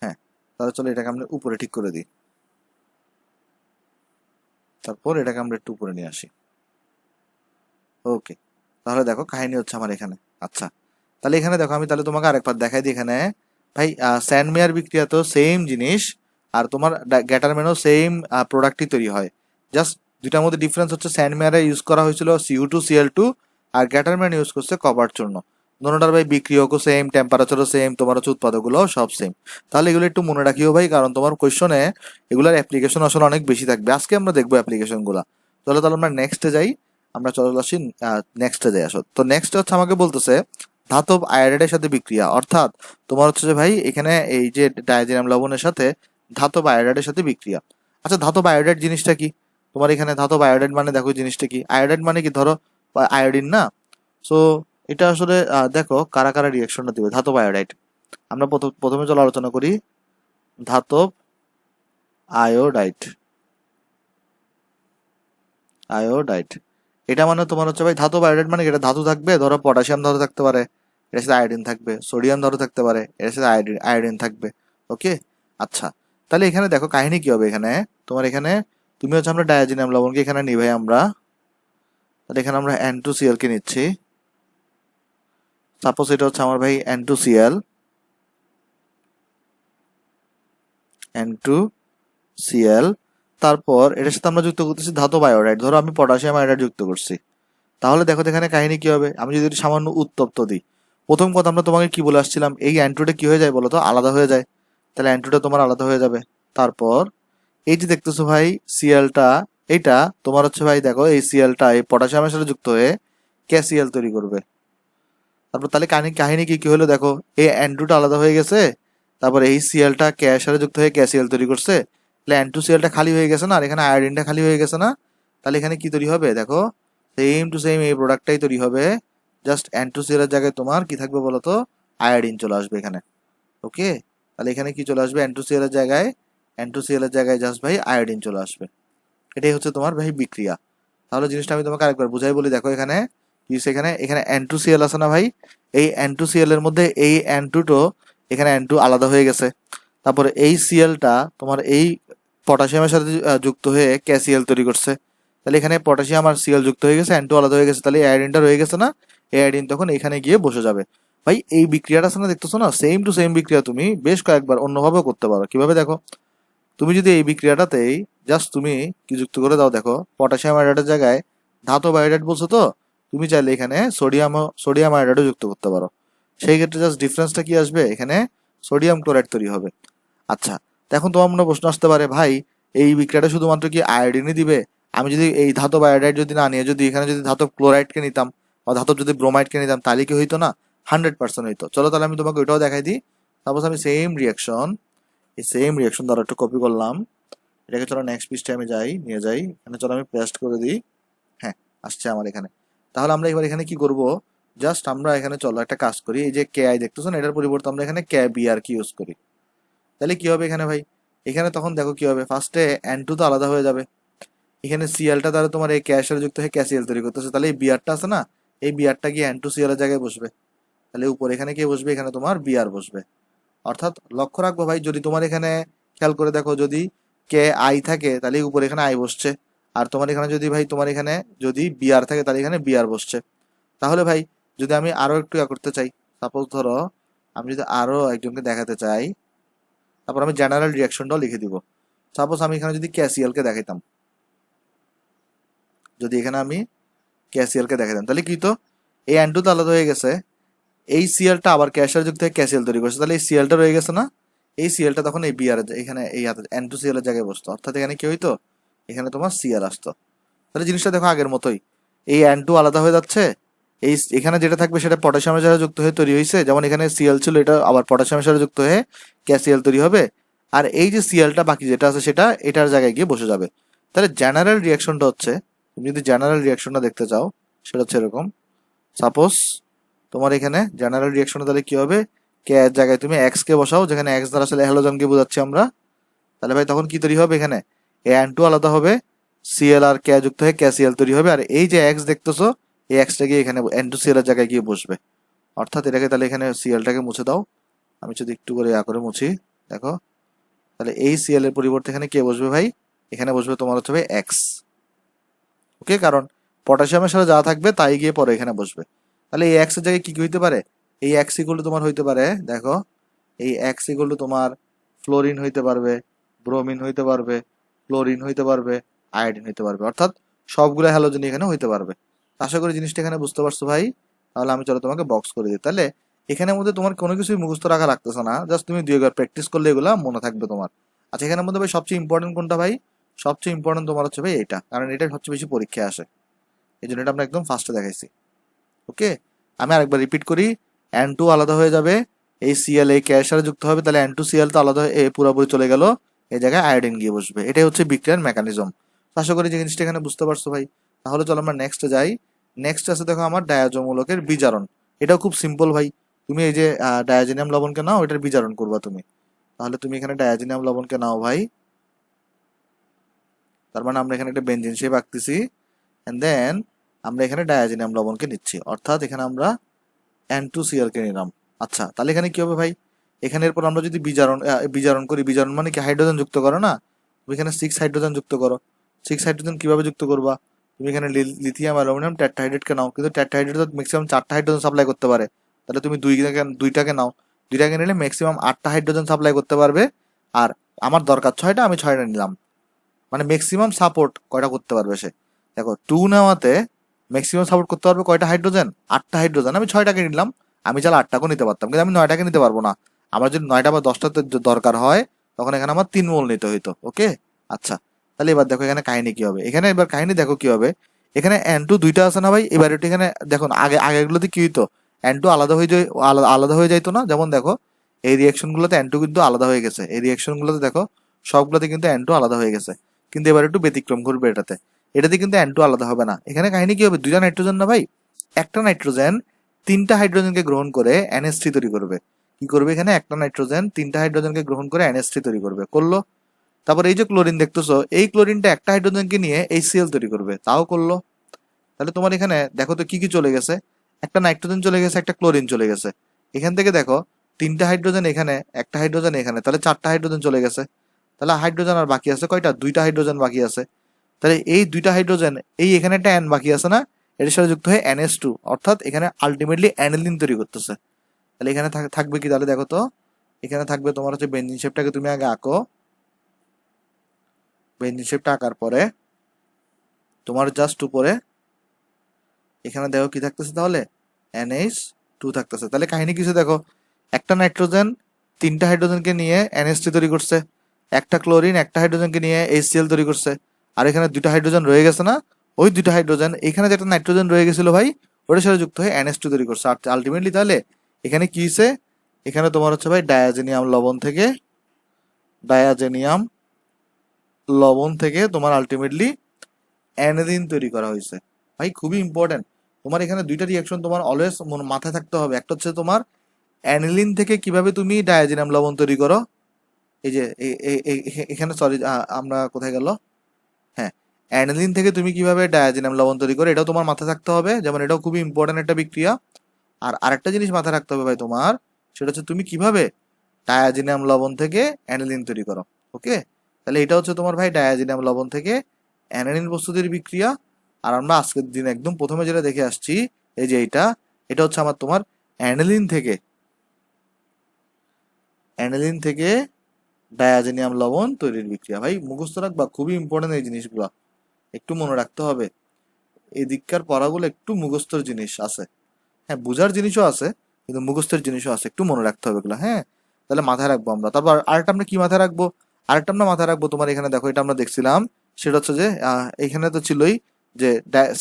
হ্যাঁ, তাহলে চলো এটাকে আমরা উপরে ঠিক করে দিই, তারপর এটাকে আমরা একটু উপরে নিয়ে আসি। ওকে, তাহলে দেখো কাহিনী হচ্ছে আমার এখানে। আচ্ছা, তাহলে এখানে দেখো, আমি তাহলে তোমাকে আরেকবার দেখাই দিই। এখানে ভাই স্যান্ডমেয়ার বিক্রিয়া তো সেম জিনিস, আর তোমার গ্যাটারম্যানও সেম প্রোডাক্টই তৈরি হয়। জাস্ট দুইটার মধ্যে ডিফারেন্স হচ্ছে স্যান্ডমেয়ারে ইউজ করা হয়েছিল Cu2Cl2, আর গ্যাটারম্যান ইউজ করছে কপার চূর্ণ। দোনোটার ভাই বিক্রিয়কও সেম, টেম্পারেচারও সেম, তোমার হচ্ছে উৎপাদকগুলো সব সেম। তাহলে এগুলো একটু মনে রাখিও ভাই, কারণ তোমার কোয়েশনে এগুলোর অ্যাপ্লিকেশন আসলে অনেক বেশি থাকবে। আজকে আমরা দেখবো অ্যাপ্লিকেশনগুলো। তাহলে তাহলে আমরা নেক্সটে যাই। আমরা চলে আসি নেক্সটে যাই। আসো তো নেক্সট হচ্ছে আমাকে বলতেছে ধাতব আয়োডাইডের সাথে বিক্রিয়া। অর্থাৎ তোমার হচ্ছে যে ভাই এখানে এই যে ডায়াজিনাম লবণের সাথে ধাতব আয়োডাইডের সাথে বিক্রিয়া। আচ্ছা, ধাতব আয়োডাইড জিনিসটা কি? তোমার এখানে ধাতব আয়োডাইড মানে দেখো জিনিসটা কি, আয়োডাইড মানে কি, ধরো আয়োডিন না। সো এটা আসলে দেখো কারা কারা রিয়াকশনটা দিবে ধাতব আয়োডাইড। আমরা প্রথমে চলো আলোচনা করি ধাতব আয়োডাইড। আয়োডাইড এটা মানে তোমার হচ্ছে ভাই ধাতব আয়োডাইড মানে কি, এটা ধাতু থাকবে, ধরো পটাশিয়াম ধাতু থাকতে পারে, এর সাথে আয়োডিন থাকবে, সোডিয়াম ধাতু থাকতে পারে, এর সাথে আয়োডিন থাকবে। ওকে, আচ্ছা, তাহলে এখানে দেখো কাহিনী কি হবে। এখানে তোমার এখানে তুমি হচ্ছে আমরা ডায়াজিনাম লবণকে এখানে নিই ভাই আমরা। তাহলে এখানে আমরা N2Cl কে নিচ্ছি। সাপোজ এটা হচ্ছে আমার ভাই N2Cl, N2Cl। তারপর এটার সাথে আমরা যুক্ত করতেছি ধাতব আয়োডাইড, ধরো আমি পটাশিয়াম আয়োডাইড যুক্ত করছি। তাহলে দেখো এখানে কাহিনী কি হবে, আমি যদি সামান্য উত্তপ্ত দিই। প্রথম কথা আমরা তোমাকে কি বলে আসছিলাম, এই অ্যান্টুটা কি হয়ে যায় বলো তো, আলাদা হয়ে যায়। তাহলে অ্যান্টুটা তোমার আলাদা হয়ে যাবে। তারপর এই যে দেখতেছো ভাই সিএলটা, এইটা তোমার হচ্ছে ভাই দেখো এই সিএলটা এই পটাশিয়ামের সাথে যুক্ত হয়ে ক্যাসিএল তৈরি করবে। তারপর তাহলে কাহিনী কি কি হলো দেখো, এই অ্যান্টুটা আলাদা হয়ে গেছে, তারপর এই সিএলটা কে এর সাথে যুক্ত হয়ে ক্যাসিএল তৈরি করছে। তাহলে N2Cl টা খালি হয়ে গেছে না, আর এখানে আয়োডিনটা খালি হয়ে গেছে না। তাহলে এখানে কি তৈরি হবে দেখো, সেম টু সেম এই প্রোডাক্টটাই তৈরি হবে। জাস্ট N2Cl এর জায়গায় তোমার কি থাকবে বলতো, আয়োডিন চলে আসবে এখানে। ওকে, তাহলে এখানে কি চলে আসবে, N2Cl এর জায়গায় জাস্ট ভাই আয়োডিন চলে আসবে। এটাই হচ্ছে তোমার ভাই বিক্রিয়া। তাহলে জিনিসটা আমি তোমাকে আরেকবার বুঝাই বলি। দেখো এখানে কি এখানে এখানে N2Cl আছে না ভাই, এই N2Cl এর মধ্যে এই N2 টো এখানে N2 আলাদা হয়ে গেছে। তারপরে এই Clটা তোমার এই পটাশিয়ামের সাথে যুক্ত হয়ে ক্যাসিএল তৈরি করছে। তাহলে এখানে পটাশিয়াম আর Cl যুক্ত হয়ে গেছে, N2 আলাদা হয়ে গেছে, তাহলে আয়োডিনটা রয়ে গেছে না, এই আয়োডিন তখন এখানে গিয়ে বসে যাবে। ভাই এই বিক্রিয়াটা আছে না, দেখতেছো না, সেম টু সেম বিক্রিয়া তুমি বেশ কয়েকবার অন্যভাবেও করতে পারো। কিভাবে দেখো, তুমি যদি এই বিক্রিয়াটাতেই জাস্ট তুমি কি যুক্ত করে দাও, দেখো পটাশিয়াম আয়োডাইডের জায়গায় ধাতব আয়োডাইড বলছো, তো তুমি চাইলে এখানে সোডিয়াম আয়োডাইডও যুক্ত করতে পারো। সেই ক্ষেত্রে জাস্ট ডিফারেন্সটা কি আসবে, এখানে সোডিয়াম ক্লোরাইড তৈরি হবে। আচ্ছা, তো এখন তোমার মনে প্রশ্ন আসতে পারে, ভাই এই বিক্রিয়াটা শুধুমাত্র কি আয়োডিনই দিবে? আমি যদি এই ধাতব আয়োডাইড যদি না নিয়ে যদি এখানে যদি ধাতব ক্লোরাইডকে নিতাম বা ধাতব যদি ব্রোমাইডকে নিতাম তাহলে কি হইতো না? 100% হইতো। চলো তাহলে আমি তোমাকে ওইটাও দেখাই দিই। সাপোজ আমি এই সেম রিয়াকশন দ্বারা একটু কপি করলাম, এটাকে চলো নেক্সট পৃষ্ঠায় আমি নিয়ে যাই, এখানে চলো আমি পেস্ট করে দিই। হ্যাঁ, আসছে আমার এখানে। তাহলে আমরা এবার এখানে কি করব, জাস্ট আমরা এখানে চলো একটা কাজ করি, এই যে কে আই দেখতেছো না, এটার পরিবর্তে আমরা এখানে কে বি আর কি ইউজ করি। তাহলে কি হবে এখানে ভাই, এখানে তখন দেখো কি হবে, ফার্স্টে এন টু তো আলাদা হয়ে যাবে, এখানে সিএলটা দ্বারা তোমার এই ক্যাশের যুক্ত হয়ে ক্যাসিএল তৈরি করতেছে, তাহলে এই বিআরটা আছে না, এই বিআরটা গিয়ে এন টু সিএল এর জায়গায় বসবে, তাহলে উপরে এখানে কে বসবে, এখানে তোমার বিআর বসবে। অর্থাৎ লক্ষ্য রাখবো ভাই, যদি তোমার এখানে খেয়াল করে দেখো, যদি কে আই থাকে তাহলে উপরে এখানে আই বসছে, আর তোমার এখানে যদি ভাই তোমার এখানে যদি বিআর থাকে তাহলে এখানে বিআর বসছে। তাহলে ভাই যদি আমি আরো একটু করতে চাই, সাপোজ ধরো আমি যদি আরো একজনকে দেখাতে চাই, তারপর আমি জেনারেল রিয়াকশনটাও লিখে দিব। সাপোজ আমি এখানে যদি ক্যাসিএল কে দেখাইতাম, যদি এখানে আমি ক্যাসিএল কে দেখাইতাম তাহলে কি তো, এই এন টু তো আলাদা হয়ে গেছে, এই সিএলটা আবার ক্যাশিয়ার যুক্ত হয়ে ক্যাসিএল তৈরি করছে, তাহলে এই সিএলটা রয়ে গেছে না, এই সিএলটা তখন এই বিআর এখানে এই এন টু সিএল এর জায়গায় বসতো, অর্থাৎ এখানে কি হইতো, এখানে তোমার সিএল আসতো। তাহলে জিনিসটা দেখো আগের মতোই, এই এন টু আলাদা হয়ে যাচ্ছে, এই এখানে যেটা থাকবে সেটা পটাশিয়ামের সাথে যুক্ত হয়ে তৈরি হয়েছে, যেমন এখানে সিএল ছিল, এটা আবার পটাশিয়ামের সাথে যুক্ত হয়ে ক্যাসিএল তৈরি হবে, আর এই যে সিএলটা বাকি যেটা আছে সেটা এটার জায়গায় গিয়ে বসে যাবে। তাহলে জেনারেল রিয়াকশনটা হচ্ছে, তুমি যদি জেনারেল রিয়াকশনটা দেখতে চাও সেটা হচ্ছে এরকম, সাপোজ তোমার এখানে জেনারেল রিয়াকশনে তাহলে কি হবে, কে এর জায়গায় তুমি এক্স কে বসাও, যেখানে এক্স দ্বারা আসলে হ্যালোজনকে বোঝাচ্ছি আমরা, তাহলে ভাই তখন কি তৈরি হবে, এখানে এ এন টু আলাদা হবে, সিএল আর কে যুক্ত হয়ে ক্যাসিএল তৈরি হবে, আর এই যে এক্স দেখতেছো এই এক্সটা গিয়ে এখানে এন টু সিএল এর জায়গায় গিয়ে বসবে। অর্থাৎ এটাকে তাহলে এখানে সিএলটাকে মুছে দাও, আমি যদি একটু করে করে মুছি, দেখো তাহলে এই সিএল এর পরিবর্তে এখানে কে বসবে ভাই, এখানে বসবে তোমার হচ্ছে ভাই এক্স। ওকে, কারণ পটাশিয়ামের সাথে যা থাকবে তাই গিয়ে পরে এখানে বসবে। তাহলে এই এক্স এর জায়গায় কি কি হইতে পারে, এই এক্স ইকুয়াল টু তোমার হইতে পারে, দেখো এই এক্স ইকুয়াল টু তোমার ফ্লোরিন হইতে পারবে, ব্রোমিন হইতে পারবে, ক্লোরিন হইতে পারবে, আয়োডিন হইতে পারবে, অর্থাৎ সবগুলো হ্যালোজেন এখানে হইতে পারবে। আশা করি জিনিসটা এখানে বুঝতে পারছো ভাই। তাহলে আমি চলো তোমাকে বক্স করে দিই। তাহলে এখানের মধ্যে তোমার কোনো কিছুই মুখস্থ রাখা লাগতেছে না, জাস্ট তুমি 2 বার প্র্যাকটিস করলে এগুলা মনে থাকবে তোমার। আচ্ছা, এখানের মধ্যে ভাই সবচেয়ে ইম্পর্টেন্ট কোনটা ভাই, সবচেয়ে ইম্পর্টেন্ট তোমার হচ্ছে ভাই এটা, কারণ এটা সবচেয়ে বেশি পরীক্ষায় আসে, এই জন্য এটা আমরা একদম ফার্স্টে দেখাইছি। ওকে, আমি আরেকবার রিপিট করি, এন টু আলাদা হয়ে যাবে, এই সিএল এই কে এর সাথে যুক্ত হবে, তাহলে এন টু সিএল তো আলাদা হয়ে পুরোপুরি চলে গেল, এই জায়গায় আয়োডিন গিয়ে বসবে। এটাই হচ্ছে বিক্রিয়ার মেকানিজম। আশা করি যে জিনিসটা এখানে বুঝতে পারছো ভাই। তাহলে চলো আমরা নেক্সটে যাই। নেক্সট আছে দেখো আমার ডায়াজোমূলকের বিজারণ। এটাও খুব সিম্পল ভাই, তুমি এই যে ডায়াজিনিয়াম লবণকে নাও, এটার বিজারণ করবা তুমি। তাহলে তুমি এখানে ডায়াজিনিয়াম লবণকে নাও ভাই, তার মানে আমরা এখানে একটা বেনজিন শেপ আঁকতেছি, এন্ড দেন আমরা এখানে ডায়াজিনিয়াম লবণকে নিচ্ছি, অর্থাৎ এখানে আমরা N2Cl কে নিলাম। আচ্ছা, তাহলে এখানে কি হবে ভাই, এখানে এরপর আমরা যদি বিজারণ করি, বিজারণ মানে কি হাইড্রোজেন যুক্ত করো না, তুমি এখানে 6 হাইড্রোজেন যুক্ত করো। 6 হাইড্রোজেন কিভাবে যুক্ত করবা, তুমি এখানে লিথিয়াম অ্যালুমিনিয়াম টেট্রাহাইড্রেট কে নাও, কিন্তু টেট্রাহাইড্রেট তো ম্যাক্সিমাম 4টা হাইড্রোজেন সাপ্লাই করতে পারে, তাহলে তুমি দুইটাকে নাও, দুইটাকে নিলে ম্যাক্সিমাম 8টা হাইড্রোজেন সাপ্লাই করতে পারবে, আর আমার দরকার 6টা, আমি 6টা নিলাম, মানে ম্যাক্সিমাম সাপোর্ট কয়টা করতে পারবে সে, দেখো 2 নেওয়াতে ম্যাক্সিমাম সাপোর্ট করতে পারবে কয়টা হাইড্রোজেন, 8টা হাইড্রোজেন, আমি 6টাকে নিলাম, আমি চাইলে 8টাকেও নিতে পারতাম, কিন্তু আমি 9টাকে নিতে পারবো না, আমার যদি 9টা বা 10টা দরকার হয় তখন এখানে আমার 3 মোল নিতে হইতো। ওকে, আচ্ছা, তাহলে এবার দেখো এখানে কাহিনী কি হবে, এখানে এবার কাহিনী দেখো কি হবে, এখানে এন টু দুইটা আছে না ভাই, এবার এটা এখানে দেখো আগেগুলোতে কি হইতো, এন টু আলাদা হয়ে যায়, আলাদা হয়ে যাইতো না, যেমন দেখো এই রিয়াকশন গুলোতে এন টু কিন্তু আলাদা হয়ে গেছে, এই রিয়াকশন গুলোতে দেখো সবগুলোতে কিন্তু এন টু আলাদা হয়ে গেছে, কিন্তু এবার একটু ব্যতিক্রম ঘটবে এটাতে কিন্তু এন টু আলাদা হবে না। এখানে কাহিনী কি হবে, দুইটা নাইট্রোজেন না ভাই, একটা নাইট্রোজেন 3টা হাইড্রোজেনকে গ্রহণ করে NH3 তৈরি করবে। কি করবে, এখানে একটা নাইট্রোজেন 3টা হাইড্রোজেনকে গ্রহণ করে NH3 তৈরি করবে, করলো। তারপর এই যে ক্লোরিন দেখতেছো, এই ক্লোরিনটা একটা হাইড্রোজেনকে নিয়ে HCl তৈরি করবে, তাও করলো। তাহলে তোমার এখানে দেখো তো কি কি চলে গেছে, একটা নাইট্রোজেন চলে গেছে, একটা ক্লোরিন চলে গেছে, এখান থেকে দেখো 3টা হাইড্রোজেন এখানে, একটা হাইড্রোজেন এখানে, তাহলে 4টা হাইড্রোজেন চলে গেছে। তাহলে হাইড্রোজেন আর বাকি আছে কয়টা, 2টা হাইড্রোজেন বাকি আছে। তাহলে এই 2টা হাইড্রোজেন, এই এখানে একটা N বাকি আছে না, এর সাথে যুক্ত হয়ে NH2, অর্থাৎ এখানে আলটিমেটলি অ্যানিলিন তৈরি করতেছে। তাহলে এখানে থাকবে কি, তাহলে দেখো তো এখানে থাকবে তোমার হচ্ছে বেনজিন শেপটাকে তুমি আগে আঁকো, বেনজিন শেপটা আঁকার পরে তোমার জাস্ট উপরে এখানে দেখো কি থাকতেছে, তাহলে NH2 থাকতেছে। তাহলে কাহিনী কিছু দেখো, একটা নাইট্রোজেন 3টা হাইড্রোজেনকে নিয়ে NH3 তৈরি করছে, একটা ক্লোরিন একটা হাইড্রোজেনকে নিয়ে HCl তৈরি করছে, আর এখানে দুইটা হাইড্রোজেন রয়ে গেছে না, ওই দুইটা হাইড্রোজেন এখানে যে একটা নাইট্রোজেন রয়ে গেছিল ভাই, ওটার সাথে যুক্ত হয়ে NH2 তৈরি করছে। আর আলটিমেটলি তাহলে এখানে কি হয়েছে, এখানে তোমার হচ্ছে ভাই ডায়াজেনিয়াম লবণ থেকে তোমার আলটিমেটলি অ্যানিলিন তৈরি করা হয়েছে। ভাই খুবই ইম্পর্টেন্ট, তোমার এখানে দুইটা রিয়াকশন তোমার অলওয়েজ মাথায় থাকতে হবে। একটা হচ্ছে তোমার অ্যানিলিন থেকে কিভাবে তুমি ডায়াজেনিয়াম লবণ তৈরি করো, এই যে এখানে সরি আমরা কোথায় গেল, হ্যাঁ, অ্যানিলিন থেকে তুমি কিভাবে ডায়াজেনিয়াম লবণ তৈরি করো এটাও তোমার মাথায় থাকতে হবে, যেমন এটাও খুবই ইম্পর্টেন্ট একটা বিক্রিয়া। আর আরেকটা জিনিস মাথায় রাখতে হবে ভাই তোমার, সেটা হচ্ছে তুমি কিভাবে ডায়াজেনিয়াম লবণ থেকে অ্যানিলিন তৈরি করো। ওকে, তাহলে এটা হচ্ছে তোমার ভাই ডায়াজেনিয়াম লবণ থেকে অ্যানিলিন প্রস্তুতির বিক্রিয়া। আর আমরা আজকের দিন একদম প্রথমে যেটা দেখে আসছি, এই যে এটা হচ্ছে আমার তোমার অ্যানিলিন থেকে ডায়াজেনিয়াম লবণ তৈরির বিক্রিয়া। ভাই মুখস্থ রাখবা, খুবই ইম্পর্টেন্ট এই জিনিসগুলো, একটু মনে রাখতে হবে। এই দিককার পড়াগুলো একটু মুখস্থর জিনিস আছে, হ্যাঁ বুঝার জিনিসও আছে, কিন্তু মুখস্থের জিনিসও আছে, একটু মনে রাখতে হবে এগুলো। হ্যাঁ, তাহলে মাথায় রাখবো আমরা। তারপর আরেকটা আমরা কি মাথায় রাখবো, তোমার এখানে দেখো, এটা আমরা দেখছিলাম, সেটা হচ্ছে যে এখানে তো ছিলই যে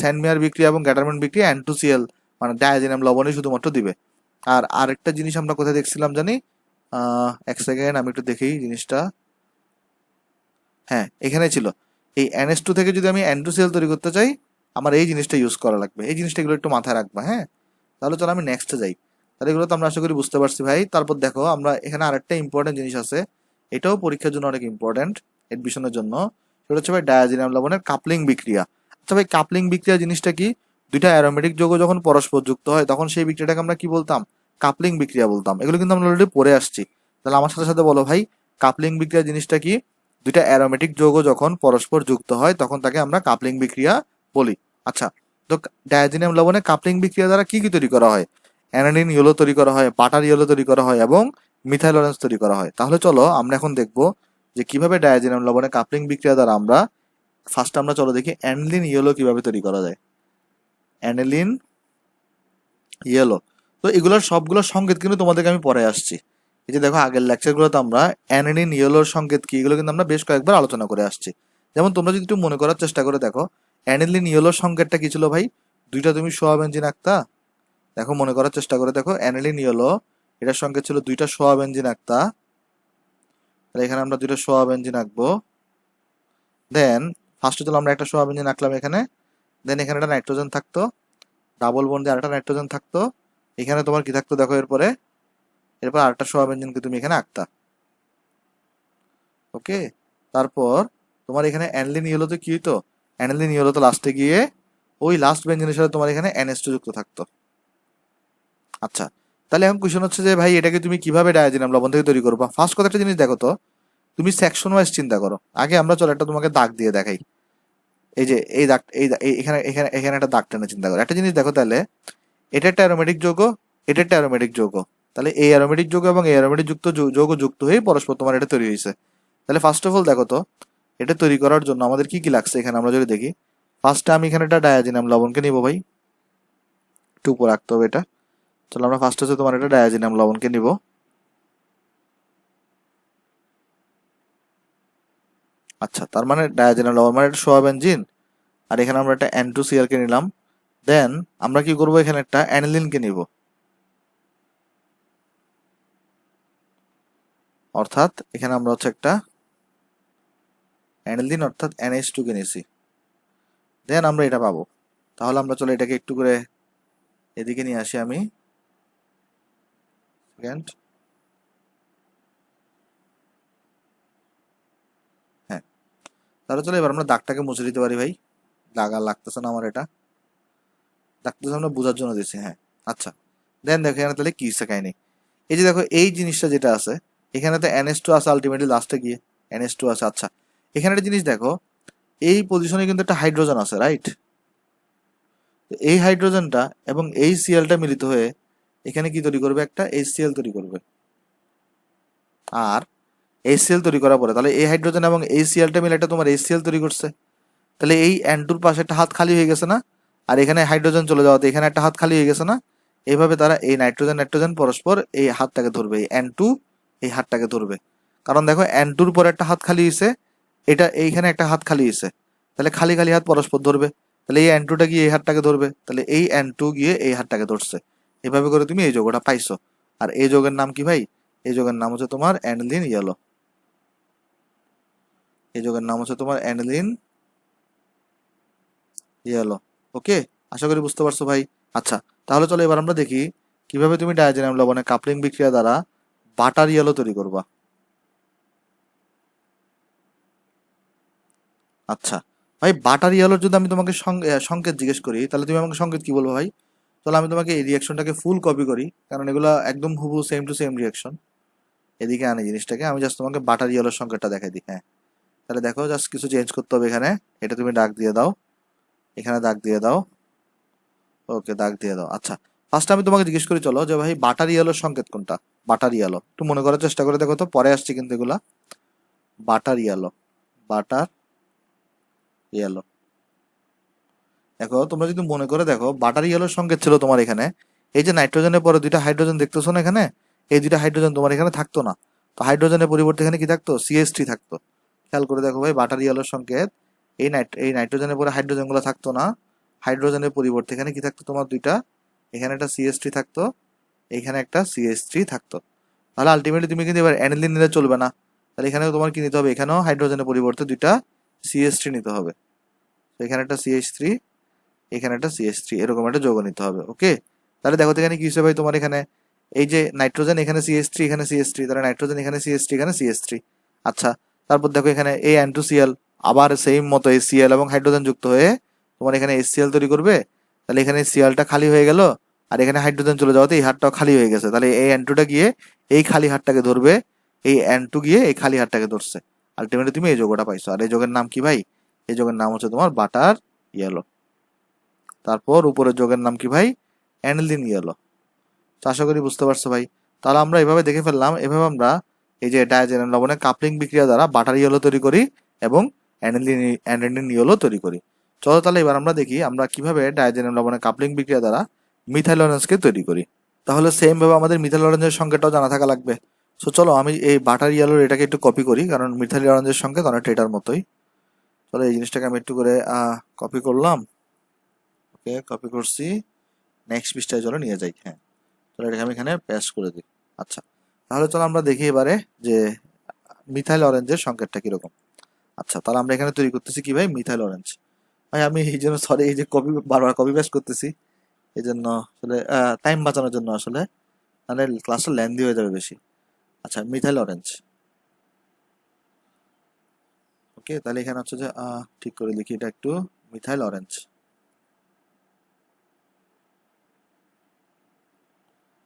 স্যান্ডমেয়ার বিক্রিয়া এবং গ্যাটারম্যান বিক্রিয়া N2Cl মানে ডায়াজেনিয়াম লবণই শুধুমাত্র দিবে। আর আরেকটা জিনিস আমরা কোথায় দেখছিলাম জানি, এক সেকেন্ড আমি একটু দেখি জিনিসটা, হ্যাঁ এখানে ছিল, এই NH2 থেকে যদি আমি N2Cl তৈরি করতে চাই, আমার এই জিনিসটা ইউজ করা লাগবে। এই জিনিসটা এগুলো একটু মাথায় রাখবা। হ্যাঁ, তাহলে চলো আমি নেক্সটে যাই। তাহলে এগুলো তো আমরা আশা করি বুঝতে পারছি ভাই। তারপর দেখো আমরা এখানে আরেকটা ইম্পর্টেন্ট জিনিস আছে, এটাও পরীক্ষার জন্য অনেক ইম্পর্টেন্ট, এডমিশনের জন্য। সেটা হচ্ছে ভাই ডায়াজেনিয়াম লবণের কাপলিং বিক্রিয়া। আচ্ছা ভাই, কাপলিং বিক্রিয়া জিনিসটা কি? দুইটা অ্যারোমেটিক যৌগ যখন পরস্পর যুক্ত হয় তখন সেই বিক্রিয়াটাকে আমরা কি বলতাম? কাপলিং বিক্রিয়া বলতাম। এগুলো কিন্তু আমরা অলরেডি পড়ে আসছি। তাহলে আমার সাথে সাথে বলো ভাই, কাপলিং বিক্রিয়া জিনিসটা কি? দুইটা অ্যারোমেটিক যৌগ যখন পরস্পর যুক্ত হয় তখন তাকে আমরা কাপলিং বিক্রিয়া বলি। আচ্ছা, তো ডায়াজেনিয়াম লবণে কাপলিং বিক্রিয়া দ্বারা কি কি তৈরি করা হয়? অ্যানাডিন ইয়েলো তৈরি করা হয়, বাটার ইয়েলো তৈরি করা হয় এবং মিথাইল অরেঞ্জ তৈরি করা হয়। তাহলে চলো আমরা এখন দেখবো যে কিভাবে ডায়াজেনিয়াম লবণে কাপলিং বিক্রিয়া দ্বারা আমরা ফার্স্ট আমরা চলো দেখি অ্যানিলিন ইয়েলো কিভাবে তৈরি করা যায়। অ্যানিলিন ইয়েলো, তো এগুলোর সবগুলোর সংকেত কিন্তু তোমাদেরকে আমি পরে আসছি। এই যে দেখো আগের লেকচারগুলোতে আমরা অ্যানিলিন ইয়েলোর সংকেত কি এগুলো কিন্তু আমরা বেশ কয়েকবার আলোচনা করে আসছি। যেমন তোমরা যদি একটু মনে করার চেষ্টা করে দেখো, অ্যানিলিন ইয়েলোর সংকেতটা কি ছিল ভাই? দুইটা তুমি সোয়া বেঞ্জিন আঁকতা, দেখো মনে করার চেষ্টা করে দেখো, অ্যানিলিন ইয়েলো এটার সংকেত ছিল দুইটা সোয়া বেঞ্জিন আঁকতা। তাহলে এখানে আমরা দুইটা সোয়া বেঞ্জিন আঁকবো। দেন ফার্স্টে চলো আমরা একটা সোয়া বেঞ্জিন আঁকলাম এখানে। দেন এখানে একটা নাইট্রোজেন থাকতো, ডাবল বন্ডে আরেকটা নাইট্রোজেন থাকতো। এখানে তোমার কি থাকতো দেখো, এরপর আরেকটা সোয়া বেঞ্জিনকে তুমি এখানে আঁকতা। ওকে, তারপর তোমার এখানে অ্যানিলিন ইয়েলোতে কি হইতো? অ্যানিলিন ইয়েলোতে লাস্টে গিয়ে ওই লাস্ট বেঞ্জিনের সাথে তোমার এখানে NH2 যুক্ত থাকতো। আচ্ছা, তাহলে এখন কোশ্চেন হচ্ছে যে ভাই এটাকে তুমি কিভাবে ডায়াজেনিয়াম লবণ থেকে তৈরি করবা? ফার্স্ট কথা একটা জিনিস দেখো তো, তুমি সেকশন ওয়াইজ চিন্তা করো। আগে আমরা চলো একটা তোমাকে দাগ দিয়ে দেখাই। এই যে এই দাগ, এখানে এখানে এখানে একটা দাগ টেনে চিন্তা করো। একটা জিনিস দেখো তাহলে, এটা একটা অ্যারোমেটিক যৌগ, এটা একটা অ্যারোমেটিক যৌগ। তাহলে এই অ্যারোমেটিক যৌগ এবং এই অ্যারোমেটিক যৌগ যুক্ত হয়ে পরস্পর তোমার এটা তৈরি হয়েছে। তাহলে ফার্স্ট অফ অল দেখো তো, এটা তৈরি করার জন্য আমাদের কি কি লাগছে এখানে আমরা যদি দেখি। ফার্স্টে আমি এখানে একটা ডায়াজেনিয়াম লবণকে নিব ভাই, একটু উপর রাখতে হবে এটা। চলো আমরা ফার্স্ট হচ্ছে তোমার এটা ডায়াজেনিয়াম লবণকে নিব। আচ্ছা, তার মানে ডায়াজেনিয়াম লবণ মানে এটা সোয়া বেঞ্জিন, আর এখানে আমরা একটা N2Cl কে নিলাম। দেন আমরা কি করব, এখানে একটা অ্যানিলিন কে নিব, অর্থাৎ এখানে আমরা হচ্ছে একটা অ্যানিলিন অর্থাৎ NH2 কে নিয়েছি। দেন আমরা এটা পাবো। তাহলে আমরা চলো এটাকে একটু করে এদিকে নিয়ে আসি আমি। সেকেন্ড, হ্যাঁ, তাহলে চলো এবার আমরা দাগটাকে মুছে দিতে পারি ভাই। দাগ আর লাগতেছে না আমার, এটা দাগটা আমরা বোঝার জন্য দিচ্ছি। হ্যাঁ, আচ্ছা, দেন দেখো এখানে তাহলে কি কাহিনী। এই যে দেখো এই জিনিসটা যেটা আছে, এখানে তো NH2 আছে, আলটিমেটলি লাস্টে গিয়ে NH2 আছে। আচ্ছা, এখানে একটা জিনিস দেখো, এই পজিশনে কিন্তু একটা হাইড্রোজেন আছে, রাইট? এই হাইড্রোজেনটা এবং এই সিএলটা মিলিত হয়ে এখানে কি তৈরি করবে, একটা HCl তৈরি করবে। আর HCl তৈরি করার পরে তাহলে এই হাইড্রোজেন এবং এই সিএলটা মিলে একটা তোমার HCl তৈরি করছে। তাহলে এই N2 পাশে একটা হাত খালি হয়ে গেছে না? আর এখানে হাইড্রোজেন চলে যাওয়াতে এখানে একটা হাত খালি হয়ে গেছে না? এইভাবে তারা এই নাইট্রোজেন পরস্পর এই হাতটাকে ধরবে, এই N2 এই হাতটাকে ধরবে। কারণ দেখো N2 এর পরে একটা হাত খালি হয়েছে, এটা এইখানে একটা হাত খালি হয়েছে, তাহলে খালি খালি হাত পরস্পর ধরবে, তাহলে এই N2টা গিয়ে এই হাতটাকে ধরবে, তাহলে এই N2 গিয়ে এই হাতটাকে ধরছে। এভাবে করে তুমি এই যোগটা পাইছো। আর এই যোগের নাম কি ভাই? এই যোগের নাম হচ্ছে তোমার অ্যানিলিন ইয়েলো। এই যোগের নাম হচ্ছে তোমার অ্যানিলিন ইয়েলো। ওকে, আশা করি বুঝতে পারছো ভাই। আচ্ছা, তাহলে চলো এবার আমরা দেখি কিভাবে তুমি ডায়াজেনিয়াম লবণের কাপলিং বিক্রিয়া দ্বারা বাটার ইয়েলো তৈরি করবা। আচ্ছা ভাই, বাটার ইয়েলোর যদি আমি তোমাকে সংকেত জিজ্ঞেস করি, তাহলে তুমি আমাকে সংকেত কি বলবো ভাই? তাহলে আমি তোমাকে এই রিয়াকশনটাকে ফুল কপি করি, কারণ এগুলো একদম হুবহু সেম টু সেম রিয়াকশন। এদিকে আনি জিনিসটাকে, আমি জাস্ট তোমাকে বাটার ইয়েলোর সংকেতটা দেখাই দিই। হ্যাঁ, তাহলে দেখো জাস্ট কিছু চেঞ্জ করতে হবে এখানে। এটা তুমি দাগ দিয়ে দাও, এখানে দাগ দিয়ে দাও, ওকে দাগ দিয়ে দাও। আচ্ছা, ফার্স্ট আমি তোমাকে জিজ্ঞেস করি চলো যে ভাই বাটার ইয়েলোর সংকেত কোনটা? বাটার ইয়েলো একটু মনে করার চেষ্টা করে দেখো তো, পরে আসছে কিন্তু এগুলা। Butter yellow, butter yellow. দেখো তোমরা যদি মনে করে দেখো, বাটার ইয়েলোর সংকেত ছিল তোমার এখানে এই যে নাইট্রোজেনের পরে দুইটা হাইড্রোজেন দেখতেছো না এখানে, এই দুইটা হাইড্রোজেন তোমার এখানে থাকতো না, তো হাইড্রোজেনের পরিবর্তে এখানে কি থাকতো? CH3 থাকতো। খেয়াল করে দেখো ভাই, বাটার ইয়েলোর সংকেত এই নাইট্রোজেনের পরে হাইড্রোজেন গুলো থাকতো না, হাইড্রোজেনের পরিবর্তে এখানে কি থাকতো তোমার? দুইটা, এখানে একটা CH3 থাকতো, এখানে একটা CH3 থাকতো। তাহলে আলটিমেটলি তুমি কিন্তু এবার অ্যানিলিন নিলে চলবে না, তাহলে এখানেও তোমার কি নিতে হবে? এখানেও হাইড্রোজেনের পরিবর্তে দুইটা CH3 নিতে হবে। তো এখানে একটা CH3, এখানে একটা CH3, এরকম একটা যৌগ নিতে হবে। ওকে, তাহলে দেখো তো এখানে কি হচ্ছে ভাই, তোমার এখানে এই যে নাইট্রোজেন এখানে CH3 এখানে CH3, তাহলে নাইট্রোজেন এখানে CH3 এখানে CH3। আচ্ছা, তারপর দেখো এখানে এই N2Cl আবার সেম মতো HCl এবং হাইড্রোজেন যুক্ত হয়ে তোমার এখানে HCl তৈরি করবে। তাহলে এখানে Clটা খালি হয়ে গেল, আর এখানে হাইড্রোজেন চলে যাওয়াতে এই হাতটাও খালি হয়ে গেছে, তাহলে এই N2টা গিয়ে এই খালি হাতটাকে ধরবে, এই N2 গিয়ে এই খালি হাতটাকে ধরছে। আলটিমেটলি তুমি এই যৌগটা পাইছো। আর এই যৌগের নাম কি ভাই? এই যৌগের নাম হচ্ছে তোমার বাটার ইয়েলো। তারপর উপরের যোগের নাম কি ভাই? Aniline yellow. তো আশা করি বুঝতে পারছো ভাই। তাহলে আমরা এভাবে দেখে ফেললাম, এভাবে আমরা এই যে ডায়াজেনিয়াম লবণের কাপলিং বিক্রিয়া দ্বারা বাটার ইয়েলো তৈরি করি এবং অ্যানিলিন ইয়েলো তৈরি করি। চলো তাহলে এবার আমরা দেখি আমরা কিভাবে ডায়াজেনিয়াম লবণের কাপলিং বিক্রিয়া দ্বারা মিথাইল অরেঞ্জকে তৈরি করি। তাহলে সেম ভাবে আমাদের মিথাইল অরেঞ্জের সংকেতটাও জানা থাকা লাগবে। সো চলো আমি এই বাটার ইয়েলোর এটাকে একটু কপি করি, কারণ মিথাইল অরেঞ্জের সংকেত অনেকটা এটার মতোই। চলো এই জিনিসটাকে আমি একটু করে কপি করলাম। ওকে, কপি করছি, নেক্সট পৃষ্ঠায় চলো নিয়ে যাই। হ্যাঁ, চলো এটাকে আমি এখানে পেস্ট করে দিই। আচ্ছা, তাহলে চলো আমরা দেখি এবারে যে মিথাইল অরেঞ্জের সংকেতটা কিরকম। আচ্ছা, তাহলে আমরা এখানে তৈরি করতেছি কি ভাই? Methyl orange. ভাই আমি এই জন্য সরি, এই যে বারবার কপি পেস্ট করতেছি, এই জন্য আসলে টাইম বাঁচানোর জন্য আসলে, মানে ক্লাসটা লেন্দি হয়ে যাবে বেশি। আচ্ছা, মিথাইল অরেঞ্জ। ওকে, তাহলে এখানে হচ্ছে যে ঠিক করে লিখি এটা একটু, মিথাইল অরেঞ্জ।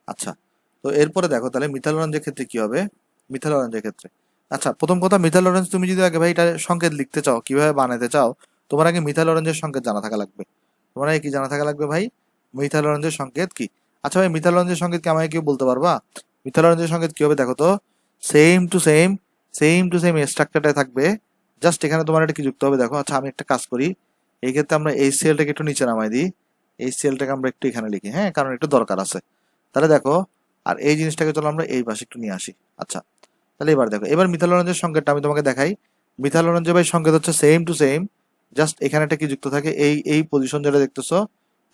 আচ্ছা, তো এরপরে দেখো তাহলে মিথাইল অরেঞ্জের ক্ষেত্রে কি হবে। মিথাইল অরেঞ্জের ক্ষেত্রে আচ্ছা, প্রথম কথা মিথাইল অরেঞ্জ তুমি যদি আগে ভাই এটা সংকেত লিখতে চাও, কিভাবে বানাতে চাও, তোমার আগে মিথাইল অরেঞ্জের সংকেত জানা থাকা লাগবে। তোমার আগে কি জানা থাকা লাগবে ভাই? মিথাইল অরেঞ্জের সংকেত কি? আচ্ছা ভাই, মিথাইল অরেঞ্জের সংকেত কি আমাকে কেউ বলতে পারবা? মিথাইল অরেঞ্জের সংকেত কি হবে দেখো তো, same to same, same to same স্ট্রাকচারটাই থাকবে, জাস্ট এখানে তোমার এটা কি যুক্ত হবে দেখো। আচ্ছা, আমি একটা কাজ করি, এই ক্ষেত্রে আমরা HCl-টাকে একটু নিচে নামাই দিই, HCl-টাকে আমরা একটু এখানে লিখি, হ্যাঁ, কারণ একটু দরকার আছে। তাহলে দেখো, আর এই জিনিসটাকে চলো আমরা এই পাশে একটু নিয়ে আসি। আচ্ছা, তাহলে এবার দেখো, এবার মিথাইল অরেঞ্জের সংকেতটা আমি তোমাকে দেখাই। মিথাইল অরেঞ্জের ভাই সংকেত হচ্ছে সেম টু সেম, জাস্ট এখানে একটা কি যুক্ত থাকে, এই পজিশন যেটা দেখতেছো,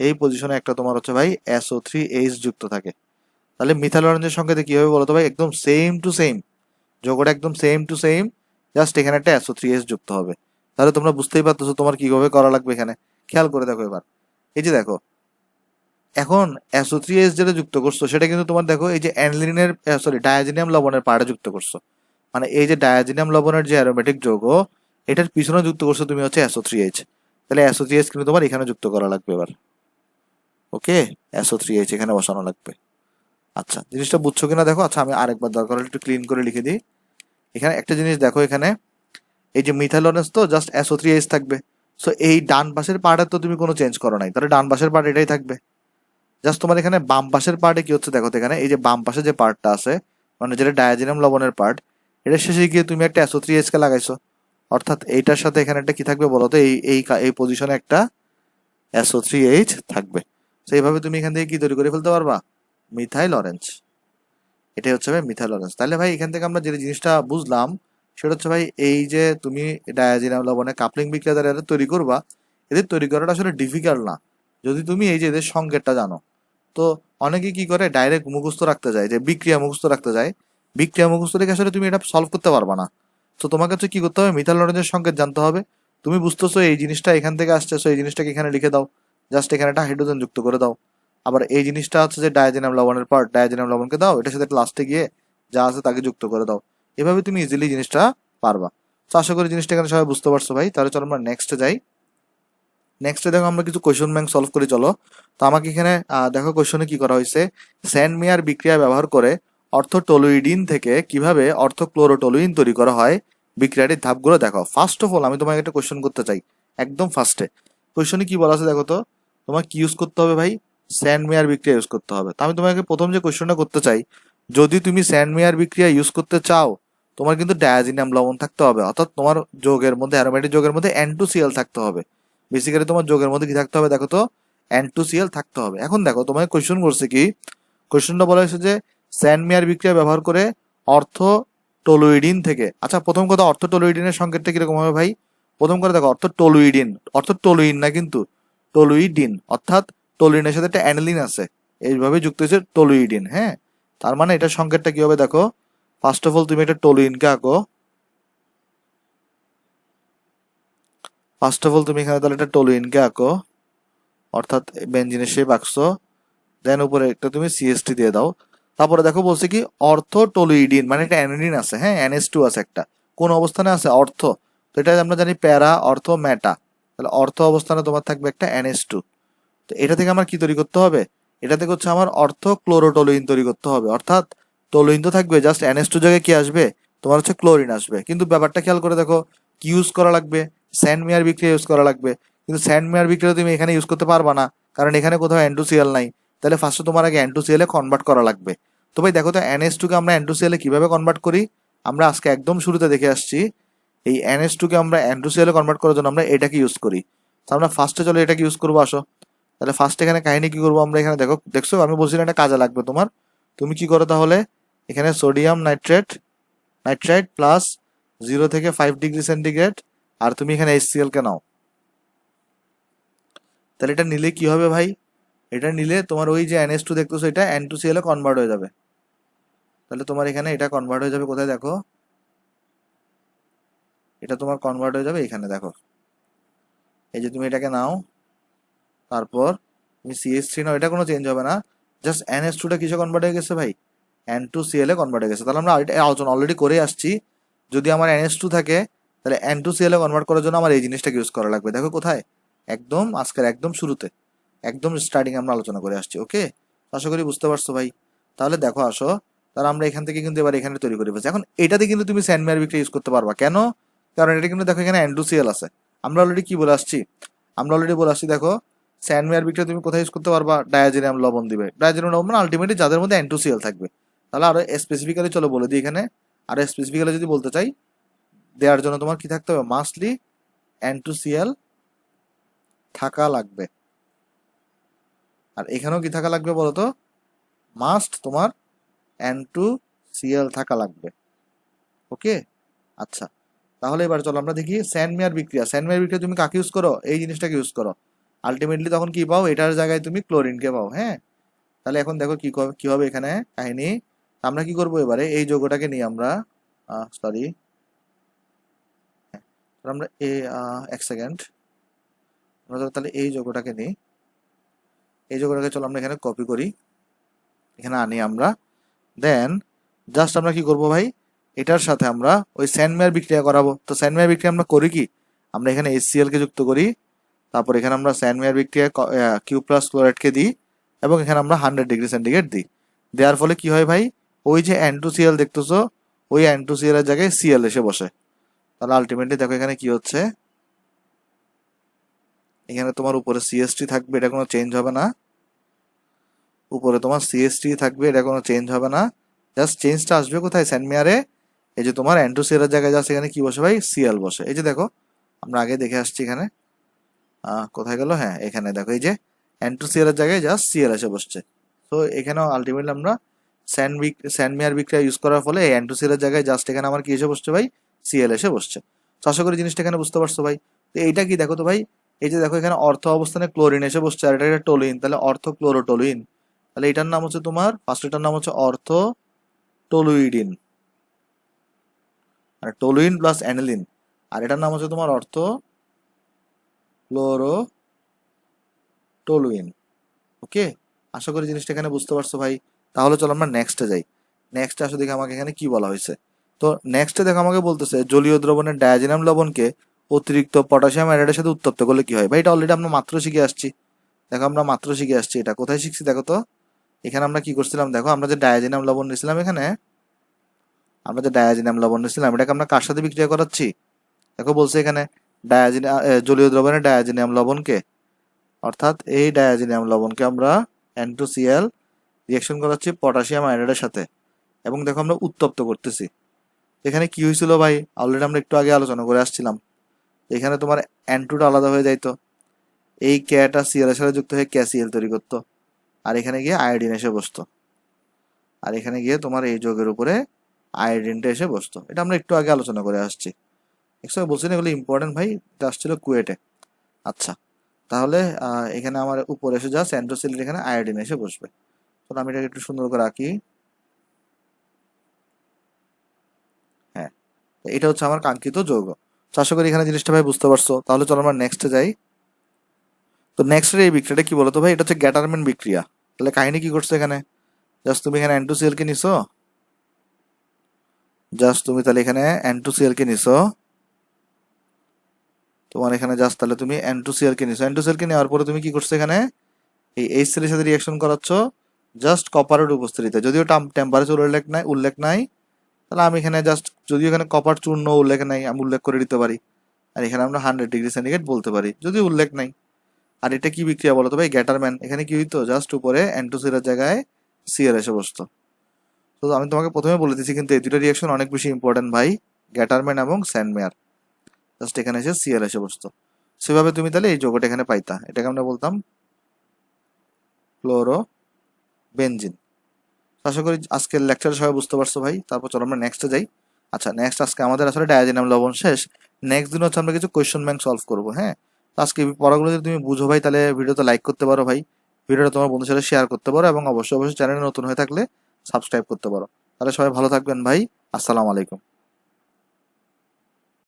এই পজিশনে একটা তোমার হচ্ছে ভাই SO3H যুক্ত থাকে। তাহলে মিথাইল অরেঞ্জের সংকেতে কি হবে বলো তো ভাই? একদম সেম টু সেম, যোগটা একদম সেম টু সেম, জাস্ট এখানে একটা SO3H যুক্ত হবে। তাহলে তোমরা বুঝতেই পারতেছো তোমার কিভাবে করা লাগবে এখানে। খেয়াল করে দেখো এবার, এই যে দেখো, এখন SO3H যেটা যুক্ত করছো সেটা কিন্তু তোমার দেখো এই যে অ্যানিলিনের ডায়াজিনিয়াম লবণের পাড়ে যুক্ত করছো, মানে এই যে ডায়াজিনিয়াম লবণের যে অ্যারোমেটিক যৌগ, এটার পিছনে যুক্ত করছো তুমি হচ্ছে SO3H। তাহলে SO3H কিন্তু তোমার এখানে যুক্ত করা লাগবে এবার। ওকে, SO3H এখানে বসানো লাগবে। আচ্ছা, জিনিসটা বুঝছো কিনা দেখো। আচ্ছা, আমি আরেকবার দরকার হলে একটু ক্লিন করে লিখে দিই। এখানে একটা জিনিস দেখো, এখানে এই যে মিথাইল অরেঞ্জ তো জাস্ট SO3H থাকবে। সো এই ডান পাশের পার্টে তো তুমি কোনো চেঞ্জ করো নাই, তাহলে ডান পাশের পার্ট এটাই থাকবে। জাস্ট তোমার এখানে বাম পাশের পার্টে কি হচ্ছে দেখো তো, এখানে এই যে বাম পাশে যে পার্টটা আছে, মানে যেটা ডায়াজিনাম লবণের পার্ট, এটার শেষে গিয়ে তুমি একটা SO3H কে লাগাইছো, অর্থাৎ এইটার সাথে এখানে একটা কি থাকবে বলো তো, এই পজিশনে একটা SO3H থাকবে। তো এইভাবে তুমি এখান থেকে কি তৈরি করে ফেলতে পারবা? Methyl orange. এটাই হচ্ছে ভাই মিথাইল অরেঞ্জ। তাহলে ভাই এখান থেকে আমরা যে জিনিসটা বুঝলাম সেটা হচ্ছে ভাই এই যে তুমি ডায়াজিনাম লবণে কাপলিং বিক্রিয়া দ্বারা এটা তৈরি করবা, এদের তৈরি করাটা আসলে ডিফিকাল্ট না যদি তুমি এই যে এদের সংকেতটা জানো। তো অনেকে কি করে ডাইরেক্ট মুখস্থ রাখতে যায়, যে বিক্রিয়া মুখস্থ রাখতে যায়, বিক্রিয়া মুখস্থ রেখে আসলে তুমি এটা সলভ করতে পারবা না। তো তোমাকে হচ্ছে কি করতে হবে, মিথাইল অরেঞ্জের সংকেত জানতে হবে। তুমি বুঝতেছো এই জিনিসটা এখান থেকে আসছে, এই জিনিসটাকে এখানে লিখে দাও, জাস্ট এখানে একটা হাইড্রোজেন যুক্ত করে দাও। আবার এই জিনিসটা হচ্ছে যে ডায়াজিনাম লবণের পার্ট, ডায়াজিনাম লবণকে দাও, এটার সাথে লাস্টে গিয়ে যা আছে তাকে যুক্ত করে দাও। এভাবে তুমি ইজিলি জিনিসটা পারবা। তো আশা করি জিনিসটা এখানে সবাই বুঝতে পারছো ভাই। তাহলে চলো আমরা নেক্সটে যাই। নেক্সটে দেখো আমরা কিছু কোয়েশ্চন ব্যাংক সলভ করি চলো। তো আমাকে এখানে দেখো কোয়েশ্চনে কি করা হয়েছে, স্যান্ড মেয়ার বিক্রিয়া ব্যবহার করে অর্থোটলুইডিন থেকে কিভাবে অর্থোক্লোরোটলুইন তৈরি করা হয়, বিক্রিয়াটির ধাপগুলো দেখো। ফার্স্ট অফ অল আমি তোমাকে একটা কোয়েশ্চন করতে চাই, একদম ফার্স্টে কোয়েশ্চনে কি বলা আছে দেখো তো। তোমাকে কি ইউজ করতে হবে ভাই, স্যান্ড মেয়ার বিক্রিয়া ইউজ করতে হবে। তো আমি তোমাকে প্রথম যে কোয়েশ্চনটা করতে চাই, যদি তুমি স্যান্ড মেয়ার বিক্রিয়া ইউজ করতে চাও তোমার কিন্তু ডায়াজিনাম লবণ থাকতে হবে, অর্থাৎ তোমার যোগের মধ্যে অ্যারোমেটিক যোগের মধ্যে N2Cl থাকতে হবে। বেসিক্যালি তোমার যোগের মধ্যে কি থাকতে হবে দেখো তো, N2Cl থাকতে হবে। এখন দেখো তোমাকে কোয়েশ্চন করছে কি, কোয়েশ্চনটা বলা হয়েছে যে স্যান্ড মেয়ার বিক্রিয়া ব্যবহার করে অর্থোটলুইডিন থেকে, আচ্ছা প্রথম কথা অর্থোটলুইডিনের সংকেতটা কিরকম হবে ভাই, প্রথম কথা দেখো অর্থোটলুইডিন, অর্থোটলুইন না কিন্তু টলুইডিন, অর্থাৎ টলুইনের সাথে একটা অ্যানিলিন আছে, এইভাবে যুক্ত হয়েছে টলুইডিন। হ্যাঁ, তার মানে এটার সংকেতটা কি হবে দেখো, ফার্স্ট অফ অল তুমি একটা টলুইনকে আঁকো, ফার্স্ট অফ অল তুমি এখানে তাহলে একটা টলুইনকে আঁকো, অর্থাৎ বেঞ্জিনের শেপ আঁকছো, দেন উপরে একটা তুমি সিএসটি দিয়ে দাও। তারপরে দেখো বলছে কি অর্থোটলুইডিন, মানে একটা অ্যানিলিন আছে, হ্যাঁ NH2 আছে একটা, কোন অবস্থানে আছে অর্থ, তো এটা আমরা জানি প্যারা অর্থ মেটা, তাহলে অর্থ অবস্থানে তোমার থাকবে একটা NH2। তো এটা থেকে আমার কি তৈরি করতে হবে, এটা থেকে হচ্ছে আমার অর্থোক্লোরোটলুইন তৈরি করতে হবে, অর্থাৎ টলুইন তো থাকবে, জাস্ট NH2 জায়গায় কি আসবে, তোমার হচ্ছে ক্লোরিন আসবে। কিন্তু ব্যাপারটা খেয়াল করে দেখো, কি ইউজ করা লাগবে, স্যান্ড মেয়ার বিক্রিয়া ইউজ করা লাগবে। কিন্তু স্যান্ড মেয়ার বিক্রিয়া তুমি এখানে ইউজ করতে পারবা না, কারণ এখানে কোথাও N2Cl নাই। তাহলে ফার্স্টে তোমার আগে N2Cl এ কনভার্ট করা লাগবে। তো ভাই দেখো তো NH2 কে আমরা N2Cl এ কিভাবে কনভার্ট করি, আমরা আজকে একদম শুরুতে দেখে আসছি। এই NH2 কে আমরা N2Cl এ কনভার্ট করার জন্য আমরা এটাকে ইউজ করি। তো আমরা ফার্স্টে চলো এটাকে ইউজ করবো, আসো। তাহলে ফার্স্ট এখানে কাহিনী কি করবো আমরা, এখানে দেখো, দেখছো আমি বলছিলাম এটা কাজে লাগবে তোমার। তুমি কি করো তাহলে, এখানে সোডিয়াম নাইট্রেট, নাইট্রাইট প্লাস 0 থেকে 5 ডিগ্রি সেন্টিগ্রেড, আর তুমি এখানে HCl কে নাও। তাহলে এটা নিলে কি হবে ভাই, এটা নিলে তোমার ওই যে NH2 দেখতেছো এটা N2Cl এ কনভার্ট হয়ে যাবে। তাহলে তোমার এখানে এটা কনভার্ট হয়ে যাবে কোথায় দেখো, এটা তোমার কনভার্ট হয়ে যাবে এখানে দেখো, এই যে তুমি এটাকে নাও, তারপর তুমি CH3 নাও, এটা কোনো চেঞ্জ হবে না, জাস্ট NH2 টা কিসে কনভার্ট হয়ে গেছে ভাই, N2Cl এ কনভার্ট হয়ে গেছে। তাহলে আমরা এটা আলোচনা অলরেডি করে আসছি, যদি আমার NH2 থাকে তাহলে N2Cl এ কনভার্ট করার জন্য আমার এই জিনিসটাকে ইউজ করা লাগবে। দেখো কোথায়, একদম আজকের একদম শুরুতে, একদম স্টার্টিং আমরা আলোচনা করে আসছি। ওকে, আশা করি বুঝতে পারছো ভাই। তাহলে দেখো আসো, তাহলে আমরা এখান থেকে কিন্তু এবার এখানে তৈরি করে ফেলছি। এখন এটাতে কিন্তু তুমি স্যান্ড মেয়ার বিক্রিয়া ইউজ করতে পারবা, কেন, কারণ এটা কিন্তু দেখো এখানে N2Cl আছে। আমরা অলরেডি কি বলে আসছি, আমরা অলরেডি বলে আসছি দেখো, স্যান্ড মেয়ার বিক্রিয়া তুমি কোথায় ইউজ করতে পারবা, ডায়াজিনাম লবণ দিবে, ডায়াজিনাম লবণ আলটিমেটলি যাদের মধ্যে N2Cl থাকবে। তাহলে আরো স্পেসিফিক্যালি চলো বলে দিই এখানে, আরো স্পেসিফিক্যালি যদি বলতে চাই, দেওয়ার জন্য তোমার কি থাকতে হবে, মাস্টলি N2Cl থাকা লাগবে। আর এখানেও কি থাকা লাগবে বলতো, মাস্ট তোমার N2Cl থাকা লাগবে। ওকে, আচ্ছা। তাহলে এবার চলো আমরা দেখি স্যান্ড মেয়ার বিক্রিয়া, স্যান্ড মেয়ার বিক্রিয়া তুমি কাকে ইউজ করো, এই জিনিসটাকে ইউজ করো, আলটিমেটলি তখন কি পাও, এটার জায়গায় তুমি ক্লোরিনকে পাও। হ্যাঁ, তাহলে এখন দেখো কি হবে এখানে কাহিনী। আমরা কি করব এবারে, এই যৌগটাকে নিয়ে আমরা, সরি আমরা এক সেকেন্ড, আমরা তাহলে এই যৌগটাকে নিই, এই যৌগটাকে চলো আমরা এখানে কপি করি, এখানে আনি আমরা, দেন জাস্ট আমরা কি করব ভাই, এটার সাথে আমরা ওই স্যান্ড মেয়ার বিক্রিয়া করাবো। তো স্যান্ড মেয়ার বিক্রিয়া আমরা করি কি, আমরা এখানে HCl কে যুক্ত করি, তারপর এখানে আমরা স্যান্ড মেয়ার বিক্রিয়া কিউ প্লাস ক্লোরাইডকে দিই, এবং এখানে আমরা 100 ডিগ্রি সেন্টিগ্রেড দিই। দেওয়ার ফলে কি হয় ভাই, ওই যে N2Cl দেখতেছো, ওই N2Cl এর জায়গায় Cl এসে বসে। তাহলে আলটিমেটলি দেখো এখানে কি হচ্ছে, এখানে তোমার উপরে CH3 থাকবে, এটা কোনো চেঞ্জ হবে না, উপরে তোমার CH3 থাকবে, এটা কোনো চেঞ্জ হবে না, জাস্ট চেঞ্জটা আসবে কোথায়, স্যান্ড মেয়ারে, এই যে তোমার N2Cl এর জায়গায় জাস্ট এখানে কি বসে ভাই, Cl বসে। এই যে দেখো আমরা আগে দেখে আসছি এখানে, কোথায় গেল, হ্যাঁ এখানে দেখো, এই যে N2Cl এর জায়গায় জাস্ট Cl এসে বসছে। তো এখানেও আলটিমেটলি আমরা স্যান্ডমেয়ার বিক্রিয়া ইউজ করার ফলে এই N2Cl এর জায়গায় জাস্ট এখানে আমার কি এসে বসছে ভাই, Cl এসে বসছে। তো আশা করি জিনিসটা এখানে বুঝতে পারছো ভাই। তো এইটা কি দেখো তো ভাই, এই যে দেখো এখানে অর্থ অবস্থানে ক্লোরিন এসে বসছে আর এটা একটা টলুইন, তাহলে অর্থ ক্লোরোটলুইন। তাহলে এটার নাম হচ্ছে তোমার, ফার্স্ট এটার নাম হচ্ছে অর্থ টলুইডিন, আর টলুইন প্লাস অ্যানিলিন, আর এটার নাম হচ্ছে তোমার অর্থ ক্লোরোটলুইন। ওকে, আশা করি জিনিসটা এখানে বুঝতে পারছো ভাই। তাহলে চলো আমরা নেক্সটে যাই। নেক্সটে আসো দেখি আমাকে এখানে কি বলা হয়েছে। তো নেক্সটে দেখো আমাকে বলতেছে জলীয় দ্রবণের ডায়াজিনাম লবণকে অতিরিক্ত পটাশিয়াম অ্যারাইডের সাথে উত্তপ্ত করলে কি হয়। ভাই এটা অলরেডি আমরা মাত্র শিখে আসছি। দেখো আমরা মাত্র শিখে আসছি, এটা কোথায় শিখছি দেখো তো। এখানে আমরা কি করছিলাম দেখো, আমরা যে ডায়াজিনাম লবণ নিয়েছিলাম এখানে, আমরা যে ডায়াজিনাম লবণ নিয়েছিলাম এটাকে আমরা কার সাথে বিক্রিয়া করাচ্ছি। দেখো বলছে এখানে জলীয় দ্রবণের ডায়াজিনাম লবণকে, অর্থাৎ এই ডায়াজিনাম লবণকে আমরা N2Cl রিয়াকশন করাচ্ছি পটাশিয়াম আয়োডাইডের সাথে, এবং দেখো আমরা উত্তপ্ত করতেছি। এখানে কি হয়েছিল ভাই, অলরেডি আমরা একটু আগে আলোচনা করে আসছিলাম। এখানে তোমার N2টা আলাদা হয়ে যাইতো, এই ক্যাটা Cl এর সাথে যুক্ত হয়ে ক্যাসিএল তৈরি করতো, আর এখানে গিয়ে আয়োডিন এসে বসতো, আর এখানে গিয়ে তোমার এই যোগের উপরে আয়োডিনটা এসে বসতো। এটা আমরা একটু আগে আলোচনা করে আসছি। একসময় বলছি না এগুলো ইম্পর্টেন্ট ভাই, এটা আসছিল কুয়েটে। আচ্ছা, তাহলে এখানে আমার উপরে এসে যা N2Cl এখানে আয়োডিন এসে বসবে। তো আমি এটাকে একটু সুন্দর করে আঁকি। হ্যাঁ, এটা হচ্ছে আমার কাঙ্ক্ষিত যৌগ। তো আশা করি এখানে জিনিসটা ভাই বুঝতে পারছো। তাহলে চলো আমরা নেক্সটে যাই। তো নেক্সটের এই বিক্রিয়াটা কি বলতো ভাই, এটা হচ্ছে গ্যাটারম্যান বিক্রিয়া। তাহলে কাহিনী কি করছো এখানে, জাস্ট তুমি এখানে N2Cl কে নিছো, জাস্ট তুমি তাহলে এখানে N2Cl কে নিছো, তোমার এখানে জাস্ট তাহলে তুমি N2Cl কে নিছো, N2Cl কে নেওয়ার পরে তুমি কি করছো এখানে এই HCl এর সাথে রিয়াকশন করাচ্ছ জাস্ট কপারের উপস্থিতিতে, যদিও টেম্পারেচার উল্লেখ নাই। তাহলে আমি এখানে জাস্ট, যদিও এখানে কপার চূর্ণ উল্লেখ নাই, আমি উল্লেখ করে দিতে পারি। আর এখানে আমরা 100 ডিগ্রি সেন্টিগ্রেড বলতে পারি, যদিও উল্লেখ নাই। আর এটা কি বিক্রিয়া বলো তো ভাই, গ্যাটারম্যান। এখানে কি হইতো, জাস্ট উপরে N2Cl এর জায়গায় Cl এসে বসতো। তো আমি তোমাকে প্রথমে বলে দিচ্ছি কিন্তু এই দুটো রিয়াকশন অনেক বেশি ইম্পর্টেন্ট ভাই, গ্যাটারম্যান এবং স্যান্ডমেয়ার। জাস্ট এখানে এসে Cl এসে বসতো। সেভাবে তুমি তাহলে এই যৌগটা এখানে পাইতা, এটাকে আমরা বলতাম ক্লোরো বেনজিন। আশা করি আজকের লেকচারে সবাই বুঝতে পারছো ভাই। তারপর চলো আমরা নেক্সটে যাই। আচ্ছা, নেক্সট আজকে আমাদের আসলে ডায়াজিনাম লবণ শেষ। নেক্সট দিন হচ্ছে আমরা কিছু কোয়েশ্চেন ব্যাংক সলভ করবো। হ্যাঁ, তো আজকে এই পড়াগুলো যদি তুমি বুঝো ভাই, তাহলে ভিডিওতে লাইক করতে পারো ভাই, ভিডিওটা তোমার বন্ধুদের সাথে শেয়ার করতে পারো, এবং অবশ্যই চ্যানেলে নতুন হয়ে থাকলে সাবস্ক্রাইব করতে পারো। তাহলে সবাই ভালো থাকবেন ভাই। আসসালামু আলাইকুম।